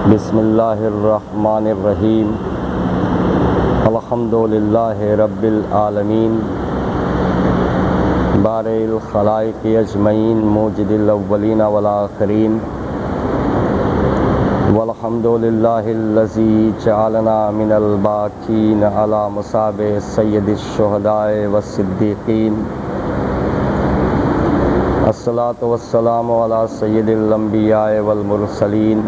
بسم اللہ الرحمن الرحیم الحمد للہ رب العالمین بارئ الخلائق اجمعین موجد الاولین والآخرین والحمد للہ الذی جعلنا من الباقین علی مصاب سید الشہداء والصدیقین الصلاۃ والسلام علی سید الانبیاء والمرسلین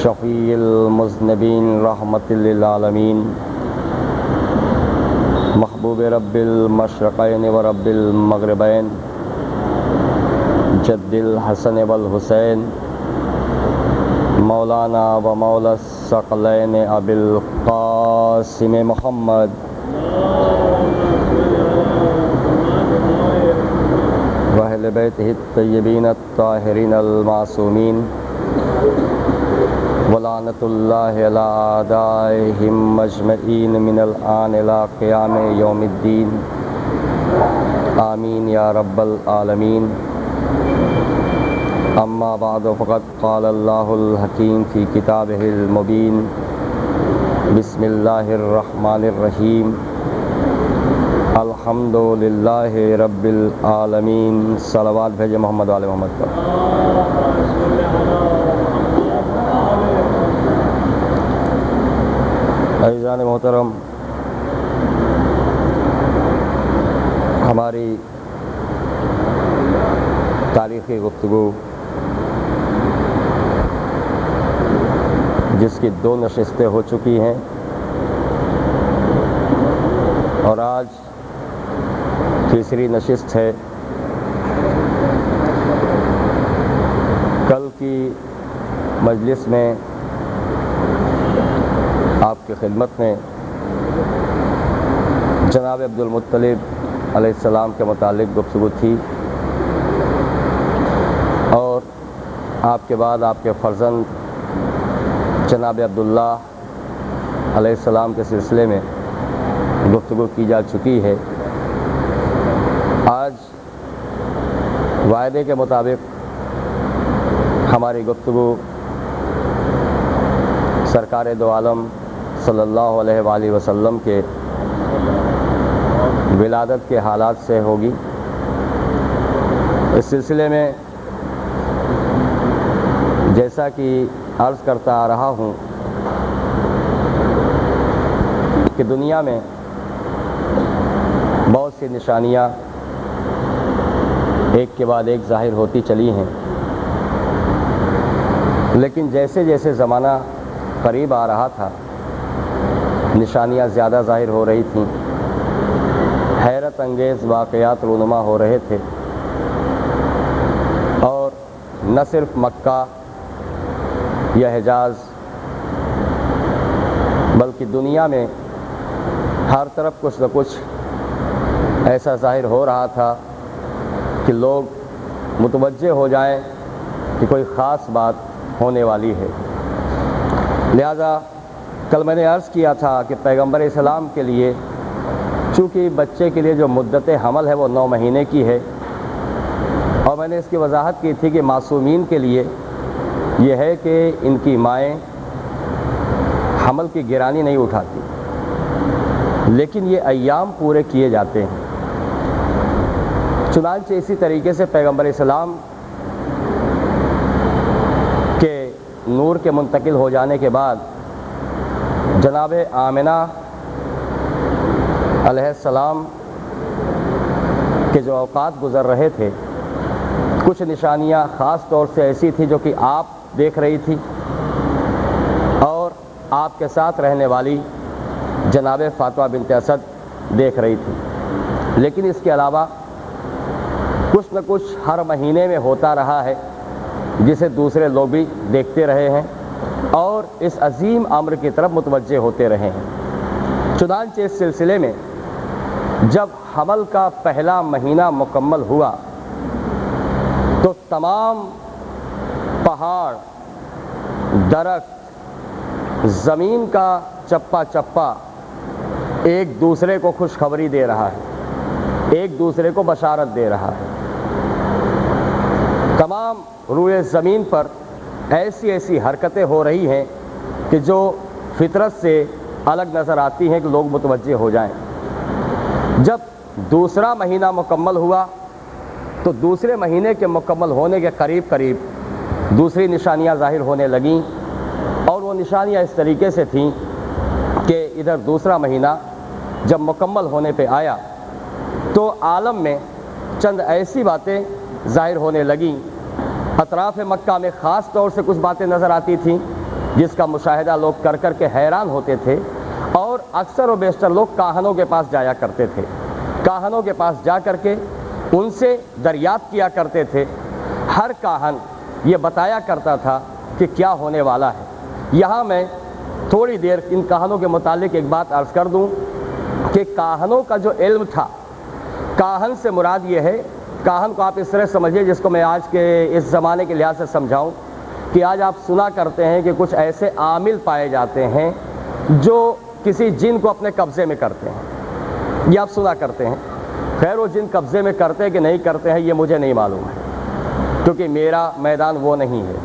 شفیع المذنبین رحمت للعالمین محبوب رب المشرقین و رب المغربین جد الحسن والحسین مولانا و مولا الثقلین ابی القاسم محمد و اہل بیتہ الطیبین الطاہرین المعصومین ولعنۃ اللہ علی اعدائہم مجمعین من الآن الی قیام یوم الدین آمین یا رب العالمین اما بعد فقد قال اللہ الحکیم فی کتابہ المبین بسم اللہ الرحمن الرحیم الحمد للہ رب العالمین صلوات بھیجے محمد وآل محمد پر۔ عزیزان محترم، ہماری تاریخی گفتگو جس کی 2 نشستیں ہو چکی ہیں اور آج تیسری نشست ہے، کل کی مجلس میں آپ کی خدمت میں جناب عبدالمطلب علیہ السلام کے متعلق گفتگو تھی اور آپ کے بعد آپ کے فرزند جناب عبداللہ علیہ السلام کے سلسلے میں گفتگو کی جا چکی ہے۔ آج وعدے کے مطابق ہماری گفتگو سرکار دو عالم صلی اللہ علیہ وآلہ وسلم کے ولادت کے حالات سے ہوگی۔ اس سلسلے میں جیسا کہ عرض کرتا آ رہا ہوں کہ دنیا میں بہت سی نشانیاں ایک کے بعد ایک ظاہر ہوتی چلی ہیں، لیکن جیسے جیسے زمانہ قریب آ رہا تھا نشانیاں زیادہ ظاہر ہو رہی تھیں، حیرت انگیز واقعات رونما ہو رہے تھے، اور نہ صرف مکہ یا حجاز بلکہ دنیا میں ہر طرف کچھ نہ کچھ ایسا ظاہر ہو رہا تھا کہ لوگ متوجہ ہو جائیں کہ کوئی خاص بات ہونے والی ہے۔ لہذا کل میں نے عرض کیا تھا کہ پیغمبر اسلام کے لیے چونکہ بچے کے لیے جو مدت حمل ہے وہ 9 مہینے کی ہے، اور میں نے اس کی وضاحت کی تھی کہ معصومین کے لیے یہ ہے کہ ان کی مائیں حمل کی گرانی نہیں اٹھاتی، لیکن یہ ایام پورے کیے جاتے ہیں۔ چنانچہ اسی طریقے سے پیغمبر اسلام کے نور کے منتقل ہو جانے کے بعد جناب آمنہ علیہ السلام کے جو اوقات گزر رہے تھے، کچھ نشانیاں خاص طور سے ایسی تھی جو کہ آپ دیکھ رہی تھی اور آپ کے ساتھ رہنے والی جناب فاطمہ بنت اسد دیکھ رہی تھی، لیکن اس کے علاوہ کچھ نہ کچھ ہر مہینے میں ہوتا رہا ہے جسے دوسرے لوگ بھی دیکھتے رہے ہیں اور اس عظیم امر کی طرف متوجہ ہوتے رہے ہیں۔ چنانچہ اس سلسلے میں جب حمل کا پہلا مہینہ مکمل ہوا تو تمام پہاڑ، درخت، زمین کا چپا چپا ایک دوسرے کو خوشخبری دے رہا ہے، ایک دوسرے کو بشارت دے رہا ہے۔ تمام روئے زمین پر ایسی ایسی حرکتیں ہو رہی ہیں کہ جو فطرت سے الگ نظر آتی ہیں کہ لوگ متوجہ ہو جائیں۔ جب دوسرا مہینہ مکمل ہوا تو دوسرے مہینے کے مکمل ہونے کے قریب دوسری نشانیاں ظاہر ہونے لگیں، اور وہ نشانیاں اس طریقے سے تھیں کہ ادھر دوسرا مہینہ جب مکمل ہونے پہ آیا تو عالم میں چند ایسی باتیں ظاہر ہونے لگیں، اطراف مکہ میں خاص طور سے کچھ باتیں نظر آتی تھیں جس کا مشاہدہ لوگ کر کے حیران ہوتے تھے، اور اکثر و بیشتر لوگ کاہنوں کے پاس جایا کرتے تھے، کاہنوں کے پاس جا کر کے ان سے دریافت کیا کرتے تھے۔ ہر کاہن یہ بتایا کرتا تھا کہ کیا ہونے والا ہے۔ یہاں میں تھوڑی دیر ان کاہنوں کے متعلق ایک بات عرض کر دوں کہ کاہنوں کا جو علم تھا، کاہن سے مراد یہ ہے، کاہن کو آپ اس طرح سمجھیے جس کو میں آج کے اس زمانے کے لحاظ سے سمجھاؤں کہ آج آپ سنا کرتے ہیں کہ کچھ ایسے عامل پائے جاتے ہیں جو کسی جن کو اپنے قبضے میں کرتے ہیں، یہ آپ سنا کرتے ہیں۔ خیر وہ جن قبضے میں کرتے ہیں کہ نہیں کرتے ہیں یہ مجھے نہیں معلوم ہے، کیونکہ میرا میدان وہ نہیں ہے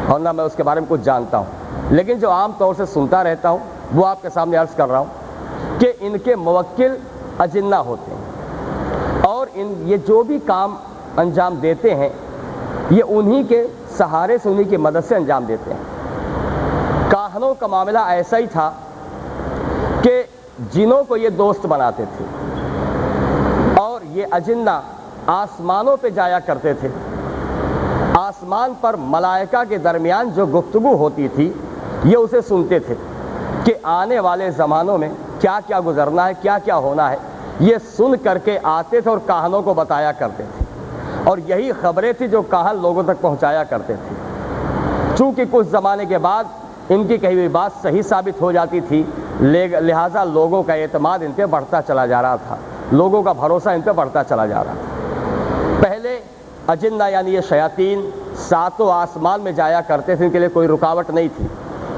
اور نہ میں اس کے بارے میں کچھ جانتا ہوں، لیکن جو عام طور سے سنتا رہتا ہوں وہ آپ کے سامنے عرض کر رہا ہوں کہ ان کے موکل اجنہ ہوتے ہیں، اور یہ جو بھی کام انجام دیتے ہیں یہ انہی کے سہارے سے، انہی کی مدد سے انجام دیتے ہیں۔ کاہنوں کا معاملہ ایسا ہی تھا کہ جنوں کو یہ دوست بناتے تھے، اور یہ اجنہ آسمانوں پہ جایا کرتے تھے۔ آسمان پر ملائکہ کے درمیان جو گفتگو ہوتی تھی یہ اسے سنتے تھے کہ آنے والے زمانوں میں کیا کیا گزرنا ہے، کیا کیا ہونا ہے، یہ سن کر کے آتے تھے اور کاہنوں کو بتایا کرتے تھے، اور یہی خبریں تھیں جو کاہن لوگوں تک پہنچایا کرتے تھے۔ چونکہ کچھ زمانے کے بعد ان کی کہی ہوئی بات صحیح ثابت ہو جاتی تھی، لہٰذا لوگوں کا اعتماد ان پہ بڑھتا چلا جا رہا تھا، لوگوں کا بھروسہ ان پہ بڑھتا چلا جا رہا تھا۔ پہلے اجنہ یعنی یہ شیاطین ساتوں آسمان میں جایا کرتے تھے، ان کے لیے کوئی رکاوٹ نہیں تھی،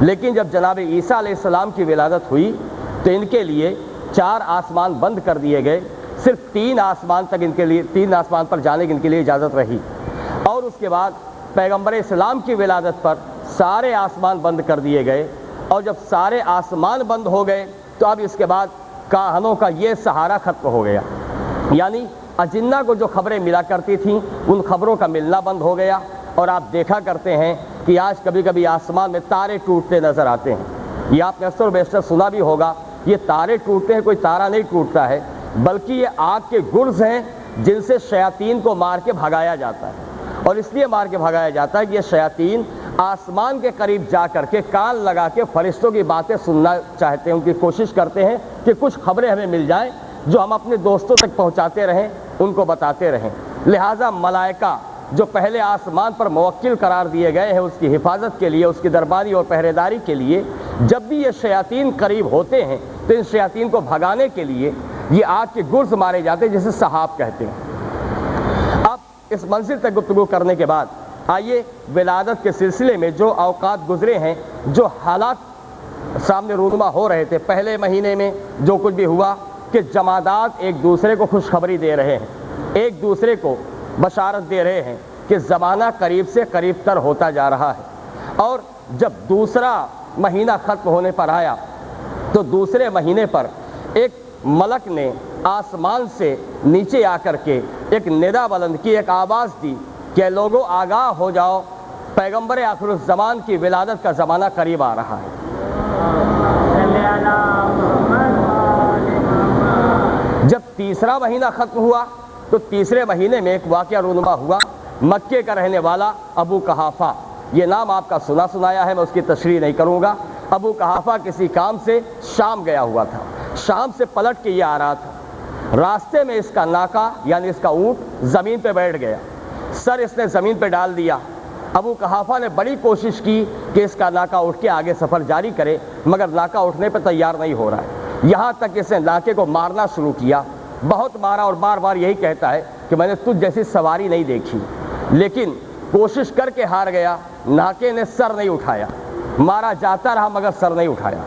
لیکن جب جناب عیسیٰ علیہ السلام کی ولادت ہوئی تو ان کے لیے 4 آسمان بند کر دیے گئے، صرف 3 آسمان تک ان کے لیے، 3 آسمان پر جانے کی ان کے لیے اجازت رہی، اور اس کے بعد پیغمبر اسلام کی ولادت پر سارے آسمان بند کر دیے گئے، اور جب سارے آسمان بند ہو گئے تو اب اس کے بعد کاہنوں کا یہ سہارا ختم ہو گیا، یعنی اجنہ کو جو خبریں ملا کرتی تھیں ان خبروں کا ملنا بند ہو گیا۔ اور آپ دیکھا کرتے ہیں کہ آج کبھی کبھی آسمان میں تارے ٹوٹتے نظر آتے ہیں، یہ آپ نے اکثر و بیشتر سنا بھی ہوگا، یہ تارے ٹوٹتے ہیں، کوئی تارا نہیں ٹوٹتا ہے بلکہ یہ آگ کے گرز ہیں جن سے شیاطین کو مار کے بھگایا جاتا ہے، اور اس لیے مار کے بھگایا جاتا ہے کہ یہ شیاطین آسمان کے قریب جا کر کے کان لگا کے فرشتوں کی باتیں سننا چاہتے ہیں، ان کی کوشش کرتے ہیں کہ کچھ خبریں ہمیں مل جائیں جو ہم اپنے دوستوں تک پہنچاتے رہیں، ان کو بتاتے رہیں۔ لہٰذا ملائکہ جو پہلے آسمان پر موکل قرار دیے گئے ہیں اس کی حفاظت کے لیے، اس کی دربانی اور پہرے داری کے لیے، جب بھی یہ شیاطین قریب ہوتے ہیں تو ان شیاطین کو بھگانے کے لیے یہ آگ کے گرز مارے جاتے ہیں جسے سحاب کہتے ہیں۔ اب اس منزل تک گفتگو کرنے کے بعد آئیے ولادت کے سلسلے میں جو اوقات گزرے ہیں، جو حالات سامنے رونما ہو رہے تھے، پہلے مہینے میں جو کچھ بھی ہوا کہ جمادات ایک دوسرے کو خوشخبری دے رہے ہیں، ایک دوسرے کو بشارت دے رہے ہیں کہ زمانہ قریب سے قریب تر ہوتا جا رہا ہے۔ اور جب دوسرا مہینہ ختم ہونے پر آیا تو دوسرے مہینے پر ایک ملک نے آسمان سے نیچے آ کر کے ایک ندا بلند کی، ایک آواز دی کہ لوگوں آگاہ ہو جاؤ، پیغمبر آخر الزمان کی ولادت کا زمانہ قریب آ رہا ہے۔ جب تیسرا مہینہ ختم ہوا تو تیسرے مہینے میں ایک واقعہ رونما ہوا۔ مکے کا رہنے والا ابو قحافہ، یہ نام آپ کا سنا سنایا ہے، میں اس کی تشریح نہیں کروں گا۔ ابو قحافہ کسی کام سے شام گیا ہوا تھا، شام سے پلٹ کے یہ آ رہا تھا، راستے میں اس کا ناکا یعنی اس کا اونٹ زمین پہ بیٹھ گیا، سر اس نے زمین پہ ڈال دیا۔ ابو قحافہ نے بڑی کوشش کی کہ اس کا ناکا اٹھ کے آگے سفر جاری کرے، مگر ناکا اٹھنے پہ تیار نہیں ہو رہا ہے، یہاں تک اس نے ناکے کو مارنا شروع کیا، بہت مارا، اور بار بار یہی کہتا ہے کہ میں نے تجھ جیسی سواری نہیں دیکھی، لیکن کوشش کر کے ہار گیا۔ ناکے نے سر نہیں اٹھایا، مارا جاتا رہا مگر سر نہیں اٹھایا۔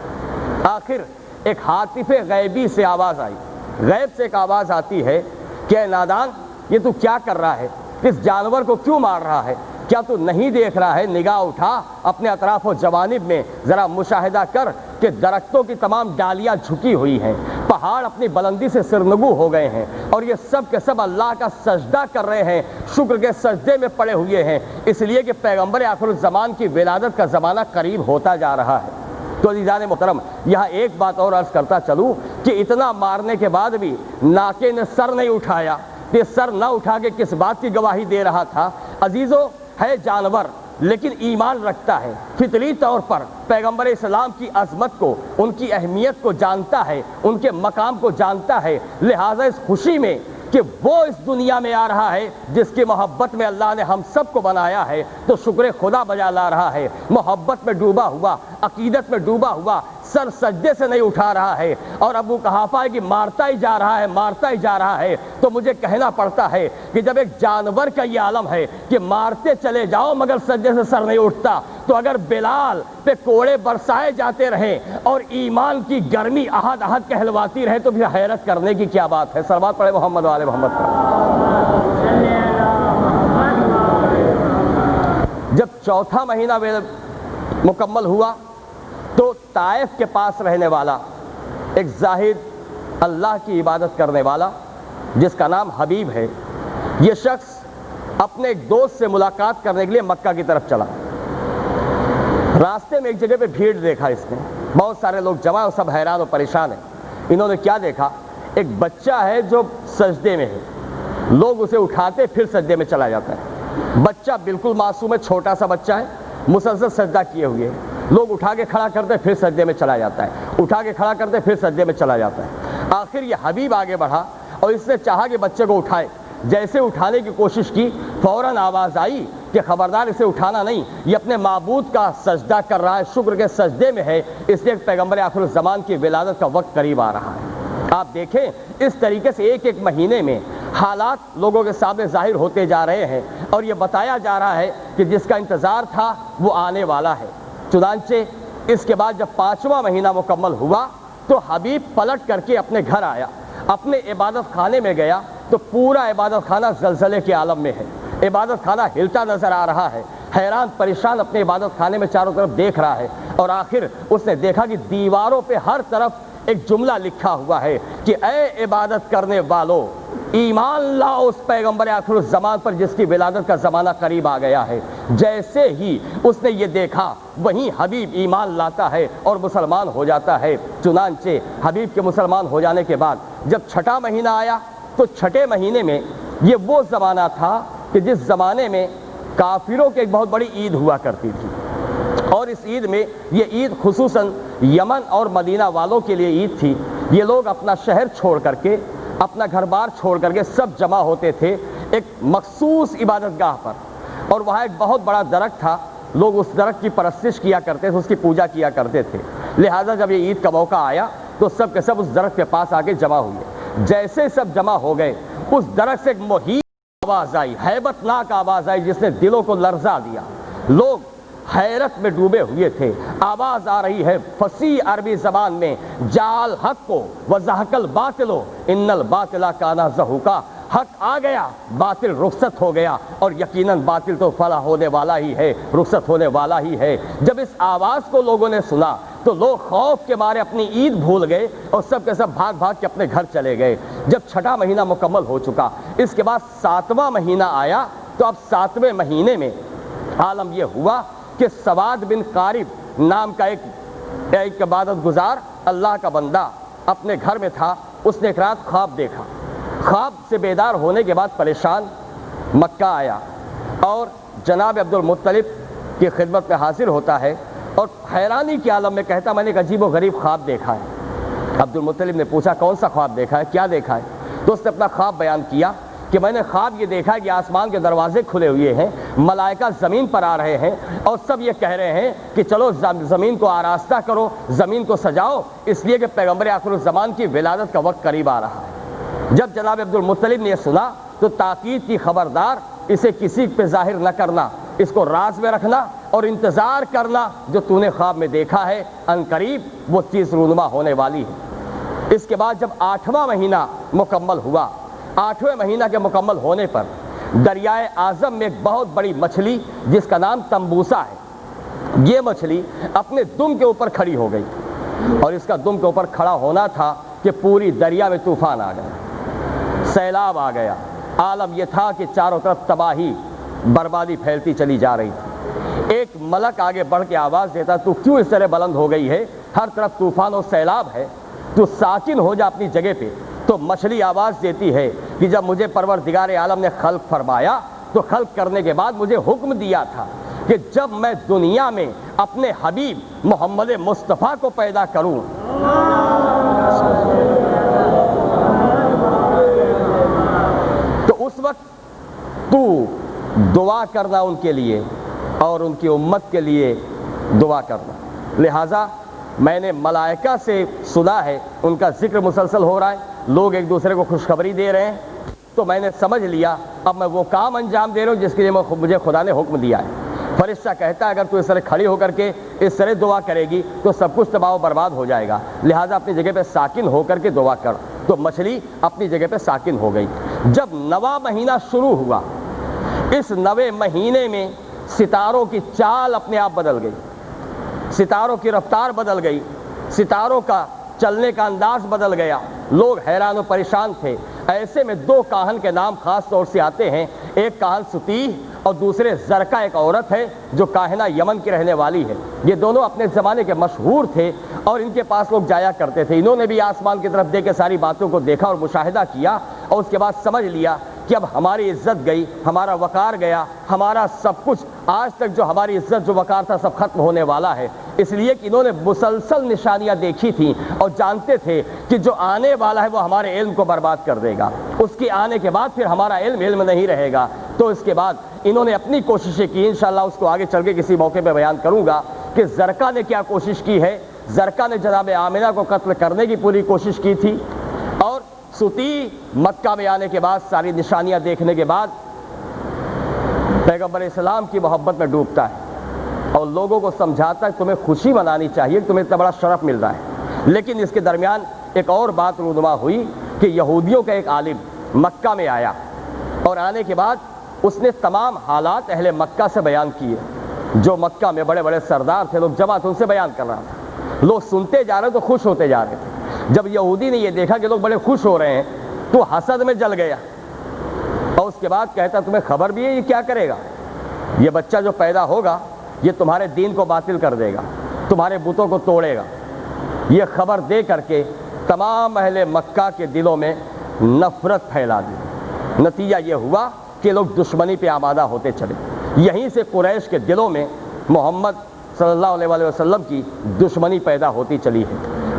آخر ایک ہاتف غیبی سے آواز آئی، غیب سے ایک آواز آتی ہے کہ اے نادان، یہ تو کیا کر رہا ہے، اس جانور کو کیوں مار رہا ہے، کیا تو نہیں دیکھ رہا ہے؟ نگاہ اٹھا اپنے اطراف و جوانب میں، ذرا مشاہدہ کر کہ درختوں کی تمام ڈالیاں جھکی ہوئی ہیں، پہاڑ اپنی بلندی سے سرنگو ہو گئے ہیں، اور یہ سب کے سب اللہ کا سجدہ کر رہے ہیں، شکر کے سجدے میں پڑے ہوئے ہیں، اس لیے کہ پیغمبر آخر الزمان کی ولادت کا زمانہ قریب ہوتا جا رہا ہے۔ تو عزیزان محترم، یہاں ایک بات اور عرض کرتا چلوں کہ اتنا مارنے کے بعد بھی ناکے نے سر نہیں اٹھایا۔ یہ سر نہ اٹھا کے کس بات کی گواہی دے رہا تھا؟ عزیزو، ہے جانور لیکن ایمان رکھتا ہے، فطری طور پر پیغمبر اسلام کی عظمت کو، ان کی اہمیت کو جانتا ہے، ان کے مقام کو جانتا ہے، لہٰذا اس خوشی میں کہ وہ اس دنیا میں آ رہا ہے جس کی محبت میں اللہ نے ہم سب کو بنایا ہے، تو شکر خدا بجا لا رہا ہے، محبت میں ڈوبا ہوا، عقیدت میں ڈوبا ہوا، سر سجدے سے نہیں اٹھا رہا ہے، اور ابو قحافہ ہے کہ مارتا ہی جا رہا ہے، مارتا ہی جا رہا ہے۔ تو مجھے کہنا پڑتا ہے کہ جب ایک جانور کا یہ عالم ہے کہ مارتے چلے جاؤ مگر سجدے سے سر نہیں اٹھتا، تو اگر بلال پہ کوڑے برسائے جاتے رہیں اور ایمان کی گرمی احد احد کہلواتی رہے تو پھر حیرت کرنے کی کیا بات ہے؟ صلوات پڑھے محمد و آل محمد پر۔ جب چوتھا مہینہ مکمل ہوا تو طائف کے پاس رہنے والا ایک زاہد، اللہ کی عبادت کرنے والا جس کا نام حبیب ہے، یہ شخص اپنے ایک دوست سے ملاقات کرنے کے لیے مکہ کی طرف چلا۔ راستے میں ایک جگہ پہ بھیڑ دیکھا اس نے، بہت سارے لوگ جمع اور سب حیران و پریشان ہیں۔ انہوں نے کیا دیکھا؟ ایک بچہ ہے جو سجدے میں ہے، لوگ اسے اٹھاتے پھر سجدے میں چلا جاتا ہے۔ بچہ بالکل معصوم ہے، چھوٹا سا بچہ ہے، مسلسل سجدہ کیے ہوئے ہے، لوگ اٹھا کے کھڑا کرتے پھر سجدے میں چلا جاتا ہے، اٹھا کے کھڑا کرتے پھر سجدے میں چلا جاتا ہے۔ آخر یہ حبیب آگے بڑھا اور اس نے چاہا کہ بچے کو اٹھائے۔ جیسے اٹھانے کی کوشش کی، فوراً آواز آئی کہ خبردار اسے اٹھانا نہیں، یہ اپنے معبود کا سجدہ کر رہا ہے، شکر کے سجدے میں ہے، اس لیے پیغمبر آخر الزمان کی ولادت کا وقت قریب آ رہا ہے۔ آپ دیکھیں اس طریقے سے ایک ایک مہینے میں حالات لوگوں کے سامنے ظاہر ہوتے جا رہے ہیں، اور یہ بتایا جا رہا ہے کہ جس کا انتظار تھا وہ آنے والا ہے۔ چنانچہ اس کے بعد جب پانچواں مہینہ مکمل ہوا تو حبیب پلٹ کر کے اپنے گھر آیا، اپنے عبادت خانے میں گیا تو پورا عبادت خانہ زلزلے کے عالم میں ہے، عبادت خانہ ہلتا نظر آ رہا ہے، حیران پریشان اپنے عبادت خانے میں چاروں طرف دیکھ رہا ہے، اور آخر اس نے دیکھا کہ دیواروں پہ ہر طرف ایک جملہ لکھا ہوا ہے کہ اے عبادت کرنے والو، ایمان لاؤ اس پیغمبر آخر الزمان پر جس کی ولادت کا زمانہ قریب آ گیا ہے۔ جیسے ہی اس نے یہ دیکھا وہیں حبیب ایمان لاتا ہے اور مسلمان ہو جاتا ہے۔ چنانچہ حبیب کے مسلمان ہو جانے کے بعد جب چھٹا مہینہ آیا تو چھٹے مہینے میں یہ وہ زمانہ تھا کہ جس زمانے میں کافروں کی ایک بہت بڑی عید ہوا کرتی تھی، اور اس عید میں یہ عید خصوصاً یمن اور مدینہ والوں کے لیے عید تھی۔ یہ لوگ اپنا شہر چھوڑ کر کے، اپنا گھر بار چھوڑ کر کے سب جمع ہوتے تھے ایک مخصوص عبادت گاہ پر، اور وہاں ایک بہت بڑا درخت تھا، لوگ اس درخت کی پرستش کیا کرتے تھے، اس کی پوجا کیا کرتے تھے۔ لہٰذا جب یہ عید کا موقع آیا تو سب کے سب اس درخت کے پاس آ کے جمع ہوئے۔ جیسے سب جمع ہو گئے اس درخت سے ایک مہیب آواز آئی، ہیبت ناک آواز آئی جس نے دلوں کو لرزا دیا۔ لوگ حیرت میں ڈوبے ہوئے تھے۔ آواز آ رہی ہے فصیح عربی زبان میں، جعل حق کو وزہق الباطل ان الباطل کان زہوقا، حق آ گیا باطل رخصت ہو گیا، اور یقیناً باطل تو فنا ہونے والا ہی ہے، رخصت ہونے والا ہی ہے۔ جب اس آواز کو لوگوں نے سنا تو لوگ خوف کے مارے اپنی عید بھول گئے اور سب کے سب بھاگ بھاگ کے اپنے گھر چلے گئے۔ جب چھٹا مہینہ مکمل ہو چکا، اس کے بعد ساتواں مہینہ آیا تو اب ساتویں مہینے میں عالم یہ ہوا کہ سواد بن قارب نام کا ایک عبادت گزار اللہ کا بندہ اپنے گھر میں تھا۔ اس نے ایک رات خواب دیکھا، خواب سے بیدار ہونے کے بعد پریشان مکہ آیا اور جناب عبد المطلب کی خدمت میں حاضر ہوتا ہے، اور حیرانی کے عالم میں کہتا میں نے ایک عجیب و غریب خواب دیکھا ہے۔ عبد المطلب نے پوچھا کون سا خواب دیکھا ہے، کیا دیکھا ہے؟ تو اس نے اپنا خواب بیان کیا کہ میں نے خواب یہ دیکھا کہ آسمان کے دروازے کھلے ہوئے ہیں، ملائکہ زمین پر آ رہے ہیں اور سب یہ کہہ رہے ہیں کہ چلو زمین کو آراستہ کرو، زمین کو سجاؤ، اس لیے کہ پیغمبر آخر الزمان کی ولادت کا وقت قریب آ رہا ہے۔ جب جناب عبد المطلب نے یہ سنا تو تاکید کی خبردار، اسے کسی پہ ظاہر نہ کرنا، اس کو راز میں رکھنا اور انتظار کرنا، جو تو نے خواب میں دیکھا ہے عنقریب وہ چیز رونما ہونے والی ہے۔ اس کے بعد جب 8واں مہینہ مکمل ہوا، 8ویں مہینہ کے مکمل ہونے پر دریائے اعظم میں ایک بہت بڑی مچھلی جس کا نام تمبوسا ہے، یہ مچھلی اپنے دم کے اوپر کھڑی ہو گئی، اور اس کا دم کے اوپر کھڑا ہونا تھا کہ پوری دریا میں طوفان آ گیا، سیلاب آ گیا۔ عالم یہ تھا کہ چاروں طرف تباہی بربادی پھیلتی چلی جا رہی تھی۔ ایک ملک آگے بڑھ کے آواز دیتا، تو کیوں اس طرح بلند ہو گئی ہے؟ ہر طرف طوفان اور سیلاب ہے، تو ساکن ہو جا اپنی جگہ پہ۔ تو مچھلی آواز دیتی ہے کہ جب مجھے پروردگار عالم نے خلق فرمایا تو خلق کرنے کے بعد مجھے حکم دیا تھا کہ جب میں دنیا میں اپنے حبیب محمد مصطفیٰ کو پیدا کروں تو اس وقت تو دعا کرنا ان کے لیے اور ان کی امت کے لیے دعا کرنا۔ لہٰذا میں نے ملائکہ سے سنا ہے، ان کا ذکر مسلسل ہو رہا ہے، لوگ ایک دوسرے کو خوشخبری دے رہے ہیں، تو میں نے سمجھ لیا اب میں وہ کام انجام دے رہا ہوں جس کے لیے مجھے خدا نے حکم دیا ہے۔ فرشتہ کہتا ہے اگر تو اس طرح کھڑی ہو کر کے اس طرح دعا کرے گی تو سب کچھ تباہ و برباد ہو جائے گا، لہٰذا اپنی جگہ پہ ساکن ہو کر کے دعا کر۔ تو مچھلی اپنی جگہ پہ ساکن ہو گئی۔ جب نواں مہینہ شروع ہوا، اس نوے مہینے میں ستاروں کی چال اپنے آپ بدل گئی، ستاروں کی رفتار بدل گئی، ستاروں کا چلنے کا انداز بدل گیا، لوگ حیران و پریشان تھے۔ ایسے میں دو کاہن کے نام خاص طور سے آتے ہیں، ایک کاہن ستیح اور دوسرے زرقا ایک عورت ہے جو کاہنہ یمن کی رہنے والی ہے۔ یہ دونوں اپنے زمانے کے مشہور تھے اور ان کے پاس لوگ جایا کرتے تھے۔ انہوں نے بھی آسمان کی طرف دیکھ کے ساری باتوں کو دیکھا اور مشاہدہ کیا، اور اس کے بعد سمجھ لیا کہ اب ہماری عزت گئی، ہمارا وقار گیا، ہمارا سب کچھ آج تک جو ہماری عزت جو وقار تھا سب ختم ہونے والا ہے۔ اس لیے کہ انہوں نے مسلسل نشانیاں دیکھی تھیں اور جانتے تھے کہ جو آنے والا ہے وہ ہمارے علم کو برباد کر دے گا، اس کے آنے کے بعد پھر ہمارا علم نہیں رہے گا۔ تو اس کے بعد انہوں نے اپنی کوششیں کی، انشاءاللہ اس کو آگے چل کے کسی موقع پہ بیان کروں گا کہ زرقا نے کیا کوشش کی ہے۔ زرقا نے جناب آمنہ کو قتل کرنے کی پوری کوشش کی تھی، اور ستیح مکہ میں آنے کے بعد ساری نشانیاں دیکھنے کے بعد پیغمبر اسلام کی محبت میں ڈوبتا ہے اور لوگوں کو سمجھاتا ہے تمہیں خوشی منانی چاہیے، تمہیں اتنا بڑا شرف مل رہا ہے۔ لیکن اس کے درمیان ایک اور بات رونما ہوئی کہ یہودیوں کا ایک عالم مکہ میں آیا، اور آنے کے بعد اس نے تمام حالات اہل مکہ سے بیان کیے۔ جو مکہ میں بڑے بڑے سردار تھے، لوگ جمع تھے، ان سے بیان کر رہا تھا۔ لوگ سنتے جا رہے تو خوش ہوتے جا رہے تھے۔ جب یہودی نے یہ دیکھا کہ لوگ بڑے خوش ہو رہے ہیں تو حسد میں جل گیا، اور اس کے بعد کہتا تمہیں خبر بھی ہے یہ کیا کرے گا؟ یہ بچہ جو پیدا ہوگا یہ تمہارے دین کو باطل کر دے گا، تمہارے بتوں کو توڑے گا۔ یہ خبر دے کر کے تمام اہل مکہ کے دلوں میں نفرت پھیلا دی۔ نتیجہ یہ ہوا کہ لوگ دشمنی پہ آمادہ ہوتے چلے۔ یہیں سے قریش کے دلوں میں محمد صلی اللہ علیہ وآلہ وسلم کی دشمنی پیدا ہوتی چلی ہے۔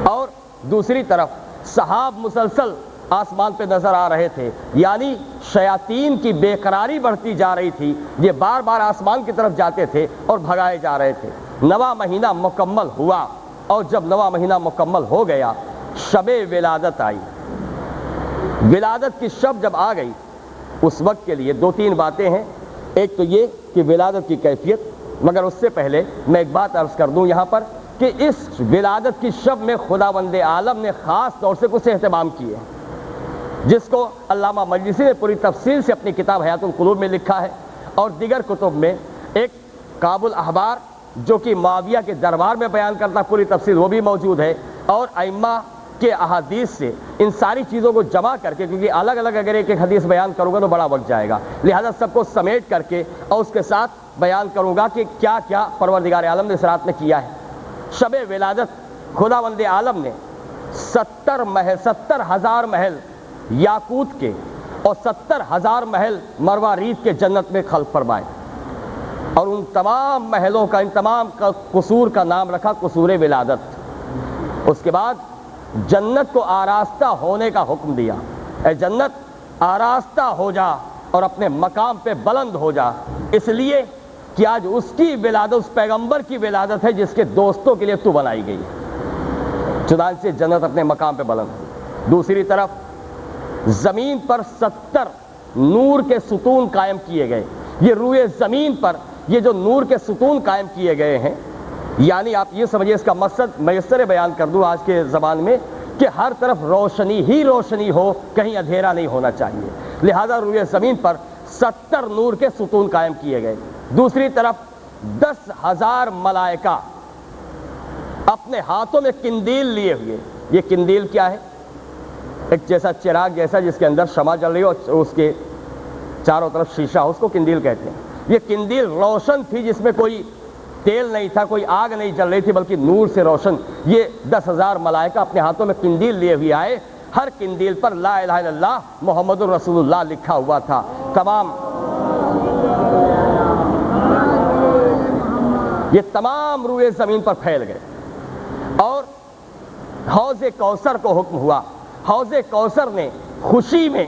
اور دوسری طرف سحاب مسلسل آسمان پہ نظر آ رہے تھے، یعنی شیاطین کی بے قراری بڑھتی جا رہی تھی، یہ بار بار آسمان کی طرف جاتے تھے اور بھگائے جا رہے تھے۔ نواں مہینہ مکمل ہوا، اور جب نواں مہینہ مکمل ہو گیا شب ولادت آئی۔ ولادت کی شب جب آ گئی اس وقت کے لیے دو تین باتیں ہیں۔ ایک تو یہ کہ ولادت کی کیفیت، مگر اس سے پہلے میں ایک بات عرض کر دوں یہاں پر کہ اس ولادت کی شب میں خداوند عالم نے خاص طور سے کچھ اہتمام کیے ہیں، جس کو علامہ مجلسی نے پوری تفصیل سے اپنی کتاب حیات القلوب میں لکھا ہے، اور دیگر کتب میں ایک کعب الاحبار جو کہ معاویہ کے دربار میں بیان کرتا پوری تفصیل وہ بھی موجود ہے، اور ائمہ کے احادیث سے ان ساری چیزوں کو جمع کر کے، کیونکہ الگ الگ اگر ایک ایک حدیث بیان کروں گا تو بڑا وقت جائے گا، لہذا سب کو سمیٹ کر کے اور اس کے ساتھ بیان کروں گا کہ کیا کیا پروردگار عالم نے اس رات میں کیا ہے۔ شب ولادت خداوند عالم نے 70,000 محل یاقوت کے اور 70,000 محل مروارید کے جنت میں خلق فرمائے، اور ان تمام محلوں کا، ان تمام قصور کا نام رکھا قصور ولادت۔ اس کے بعد جنت کو آراستہ ہونے کا حکم دیا، اے جنت آراستہ ہو جا اور اپنے مقام پہ بلند ہو جا، اس لیے کہ آج اس کی ولادت، اس پیغمبر کی ولادت ہے جس کے دوستوں کے لیے تو بنائی گئی ہے۔ چنانچہ جنت اپنے مقام پہ بلند ہوئی۔ دوسری طرف زمین پر 70 نور کے ستون قائم کیے گئے۔ یہ روئے زمین پر یہ جو نور کے ستون قائم کیے گئے ہیں، یعنی آپ یہ سمجھیے اس کا مقصد میں اس طرح بیان کر دوں آج کے زبان میں کہ ہر طرف روشنی ہی روشنی ہو، کہیں اندھیرا نہیں ہونا چاہیے، لہذا روئے زمین پر 70 نور کے ستون قائم کیے گئے. دوسری طرف 10,000 ملائکہ اپنے ہاتھوں میں قندیل لیے ہوئے. یہ قندیل کیا ہے؟ ایک جیسا چراغ جیسا جس کے اندر شمع جل رہی ہو اور اس کے چاروں طرف شیشہ ہو, اس کو قندیل کہتے ہیں. یہ قندیل روشن تھی, جس میں کوئی تیل نہیں تھا, کوئی آگ نہیں جل رہی تھی, بلکہ نور سے روشن. یہ 10,000 ملائکہ اپنے ہاتھوں میں قندیل لیے ہوئے آئے. ہر قندیل پر لا الہ الا اللہ محمد الرسول اللہ لکھا ہوا تھا. یہ تمام روئے زمین پر پھیل گئے اور حوض کوثر کو حکم ہوا. حوض کوثر نے خوشی میں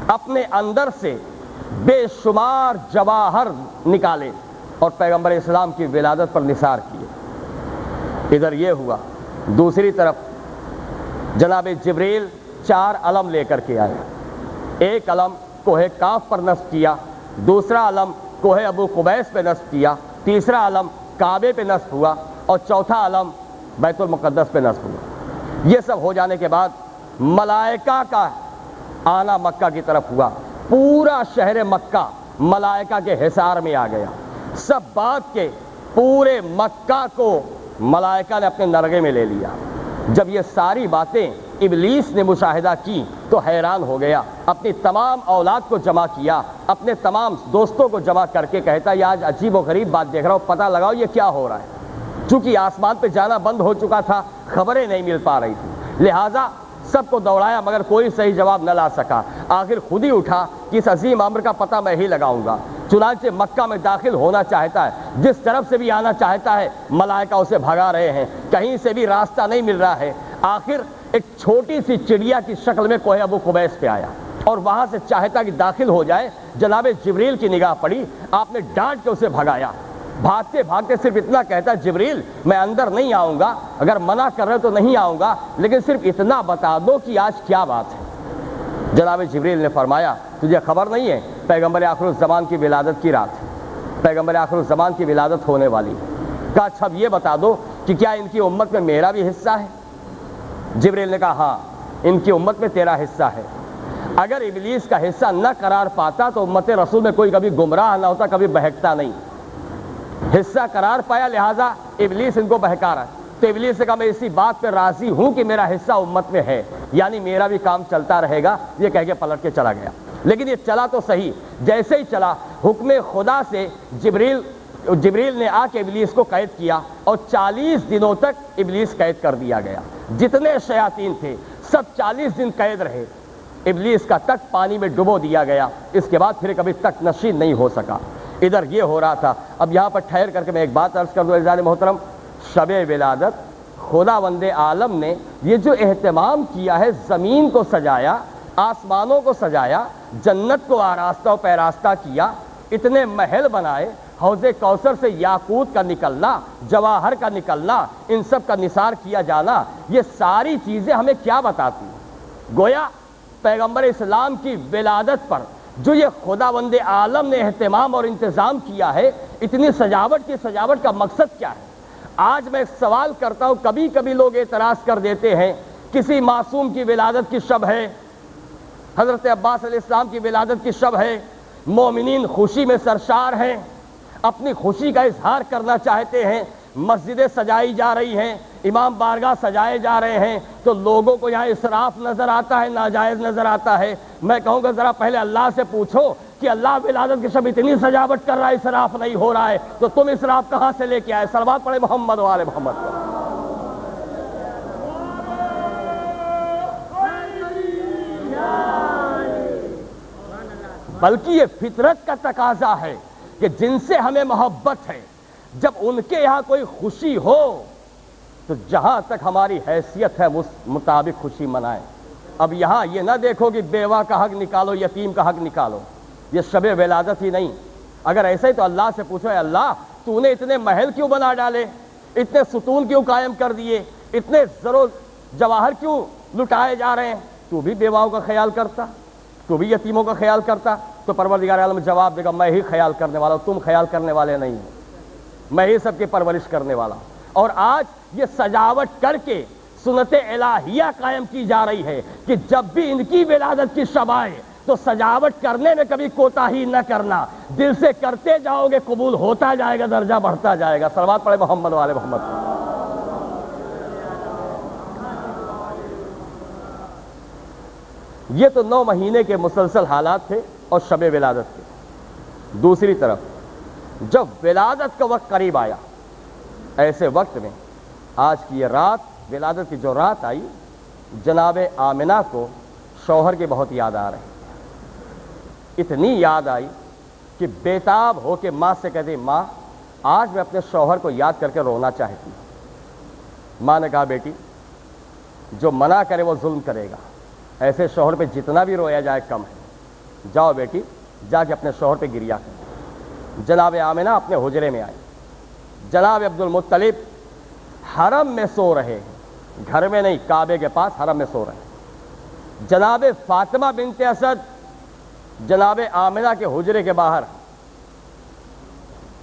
اپنے اندر سے بے شمار جواہر نکالے اور پیغمبر اسلام کی ولادت پر نثار کیے. ادھر یہ ہوا. دوسری طرف جناب جبریل 4 علم لے کر کے آئے. ایک علم کوہ کاف پر نصب کیا, دوسرا علم کوہ ابو قبیس پہ نصب کیا, تیسرا علم کعبے پہ نصب ہوا اور چوتھا علم بیت المقدس پہ نصب ہوا. یہ سب ہو جانے کے بعد ملائکہ کا آنا مکہ کی طرف ہوا. پورا شہر مکہ ملائکہ کے حصار میں آ گیا. سب بات کے پورے مکہ کو ملائکہ نے اپنے نرغے میں لے لیا. جب یہ ساری باتیں ابلیس نے مشاہدہ کی تو حیران ہو گیا. اپنی تمام اولاد کو جمع کیا, اپنے تمام دوستوں کو جمع کر کے کہتا یہ آج عجیب و غریب بات دیکھ رہا ہوں, پتہ لگاؤ یہ کیا ہو رہا ہے. چونکہ آسمان پہ جانا بند ہو چکا تھا, خبریں نہیں مل پا رہی تھی, لہٰذا سب کو دوڑایا مگر کوئی صحیح جواب نہ لا سکا. آخر خود ہی اٹھا کہ اس عظیم امر کا پتہ میں ہی لگاؤں گا. چنانچہ مکہ میں داخل ہونا چاہتا ہے, جس طرف سے بھی آنا چاہتا ہے ملائکہ اسے بھگا رہے ہیں, کہیں سے بھی راستہ نہیں مل رہا ہے. آخر ایک چھوٹی سی چڑیا کی شکل میں کوہ ابو قبیس پہ آیا اور وہاں سے چاہتا کہ داخل ہو جائے. جناب جبریل کی نگاہ پڑی, آپ نے ڈانٹ کے اسے بھگایا. بھاگتے بھاگتے صرف اتنا کہتا جبریل میں اندر نہیں آؤں گا, اگر منع کر رہے تو نہیں آؤں گا, لیکن صرف اتنا بتا دو کہ آج کیا بات ہے. جناب جبریل نے فرمایا تجھے خبر نہیں ہے پیغمبر آخر الزمان کی ولادت کی رات ہے, پیغمبر آخر الزمان کی ولادت ہونے والی ہے. کہا اچھا یہ بتا دو کہ کیا ان کی امت میں میرا بھی حصہ ہے؟ جبریل نے کہا ہاں ان کی امت میں تیرا حصہ ہے. اگر ابلیس کا حصہ نہ قرار پاتا تو امت رسول میں کوئی کبھی گمراہ نہ ہوتا, کبھی بہکتا نہیں. حصہ قرار پایا لہٰذا ابلیس ان کو بہکا رہا ہے. تو ابلیس نے کہا میں اسی بات پہ راضی ہوں کہ میرا حصہ امت میں ہے, یعنی میرا بھی کام چلتا رہے گا. یہ کہہ کے پلٹ کے چلا گیا. لیکن یہ چلا تو صحیح, جیسے ہی چلا حکم خدا سے جبریل نے آ کے ابلیس کو قید کیا اور 40 دنوں تک ابلیس قید کر دیا گیا. جتنے شیاطین تھے سب 40 دن قید رہے. ابلیس کا تک پانی میں ڈبو دیا گیا. اس کے بعد پھر کبھی تک نشین نہیں ہو سکا. ادھر یہ ہو رہا تھا. اب یہاں پر ٹھہر کر کے میں ایک بات عرض کر دوں عزیزان محترم, شب ولادت خداوند عالم نے یہ جو اہتمام کیا ہے, زمین کو سجایا, آسمانوں کو سجایا, جنت کو آراستہ و پیراستہ کیا, اتنے محل بنائے, حوض کوثر سے یاقوت کا نکلنا, جواہر کا نکلنا, ان سب کا نثار کیا جانا, یہ ساری چیزیں ہمیں کیا بتاتی ہیں؟ گویا پیغمبر اسلام کی ولادت پر جو یہ خداوند عالم نے اہتمام اور انتظام کیا ہے, اتنی سجاوٹ کی سجاوٹ کا مقصد کیا ہے؟ آج میں سوال کرتا ہوں, کبھی کبھی لوگ اعتراض کر دیتے ہیں کسی معصوم کی ولادت کی شب ہے, حضرت عباس علیہ السلام کی ولادت کی شب ہے, مومنین خوشی میں سرشار ہیں, اپنی خوشی کا اظہار کرنا چاہتے ہیں, مسجدیں سجائی جا رہی ہیں, امام بارگاہ سجائے جا رہے ہیں, تو لوگوں کو یہاں اسراف نظر آتا ہے, ناجائز نظر آتا ہے. میں کہوں گا ذرا پہلے اللہ سے پوچھو کہ اللہ ولادت کی شب اتنی سجاوٹ کر رہا ہے, اسراف نہیں ہو رہا ہے, تو تم اسراف کہاں سے لے کے آئے؟ صلوات پڑھے محمد و آل محمد پر. بلکہ یہ فطرت کا تقاضا ہے کہ جن سے ہمیں محبت ہے, جب ان کے یہاں کوئی خوشی ہو تو جہاں تک ہماری حیثیت ہے اس مطابق خوشی منائیں. اب یہاں یہ نہ دیکھو کہ بیوہ کا حق نکالو, یتیم کا حق نکالو. یہ شب ولادت ہی نہیں. اگر ایسے ہی تو اللہ سے پوچھو, اے اللہ تو نے اتنے محل کیوں بنا ڈالے, اتنے ستون کیوں قائم کر دیے, اتنے زر و جواہر کیوں لٹائے جا رہے ہیں؟ تو بھی بیواؤں کا خیال کرتا, تو بھی یتیموں کا خیال کرتا. تو پروردگار عالم جواب دے گا میں ہی خیال کرنے والا ہوں, تم خیال کرنے والے نہیں ہو, میں ہی سب کی پرورش کرنے والا ہوں. اور آج یہ سجاوٹ کر کے سنت الہیہ قائم کی جا رہی ہے کہ جب بھی ان کی ولادت کی شب آئے تو سجاوٹ کرنے میں کبھی کوتاہی نہ کرنا، دل سے کرتے جاؤ گے قبول ہوتا جائے گا، درجہ بڑھتا جائے گا۔ صلوات پڑھے محمد والے محمد۔ یہ تو 9 مہینے کے مسلسل حالات تھے اور شب ولادت کے۔ دوسری طرف جب ولادت کا وقت قریب آیا، ایسے وقت میں آج کی یہ رات، ولادت کی جو رات آئی، جناب آمنہ کو شوہر کی بہت یاد آ رہی، اتنی یاد آئی کہ بیتاب ہو کے ماں سے کہتی، ماں آج میں اپنے شوہر کو یاد کر کے رونا چاہتی ہوں۔ ماں نے کہا، بیٹی جو منع کرے وہ ظلم کرے گا، ایسے شوہر پہ جتنا بھی رویا جائے کم ہے، جاؤ بیٹی جا کے اپنے شوہر پہ گریہ کرو۔ جناب آمنہ اپنے حجرے میں آئی، جناب عبد المطلب حرم میں سو رہے ہیں، گھر میں نہیں، کعبے کے پاس حرم میں سو رہے ہیں۔ جناب فاطمہ بنت اسد جناب آمنہ کے حجرے کے باہر،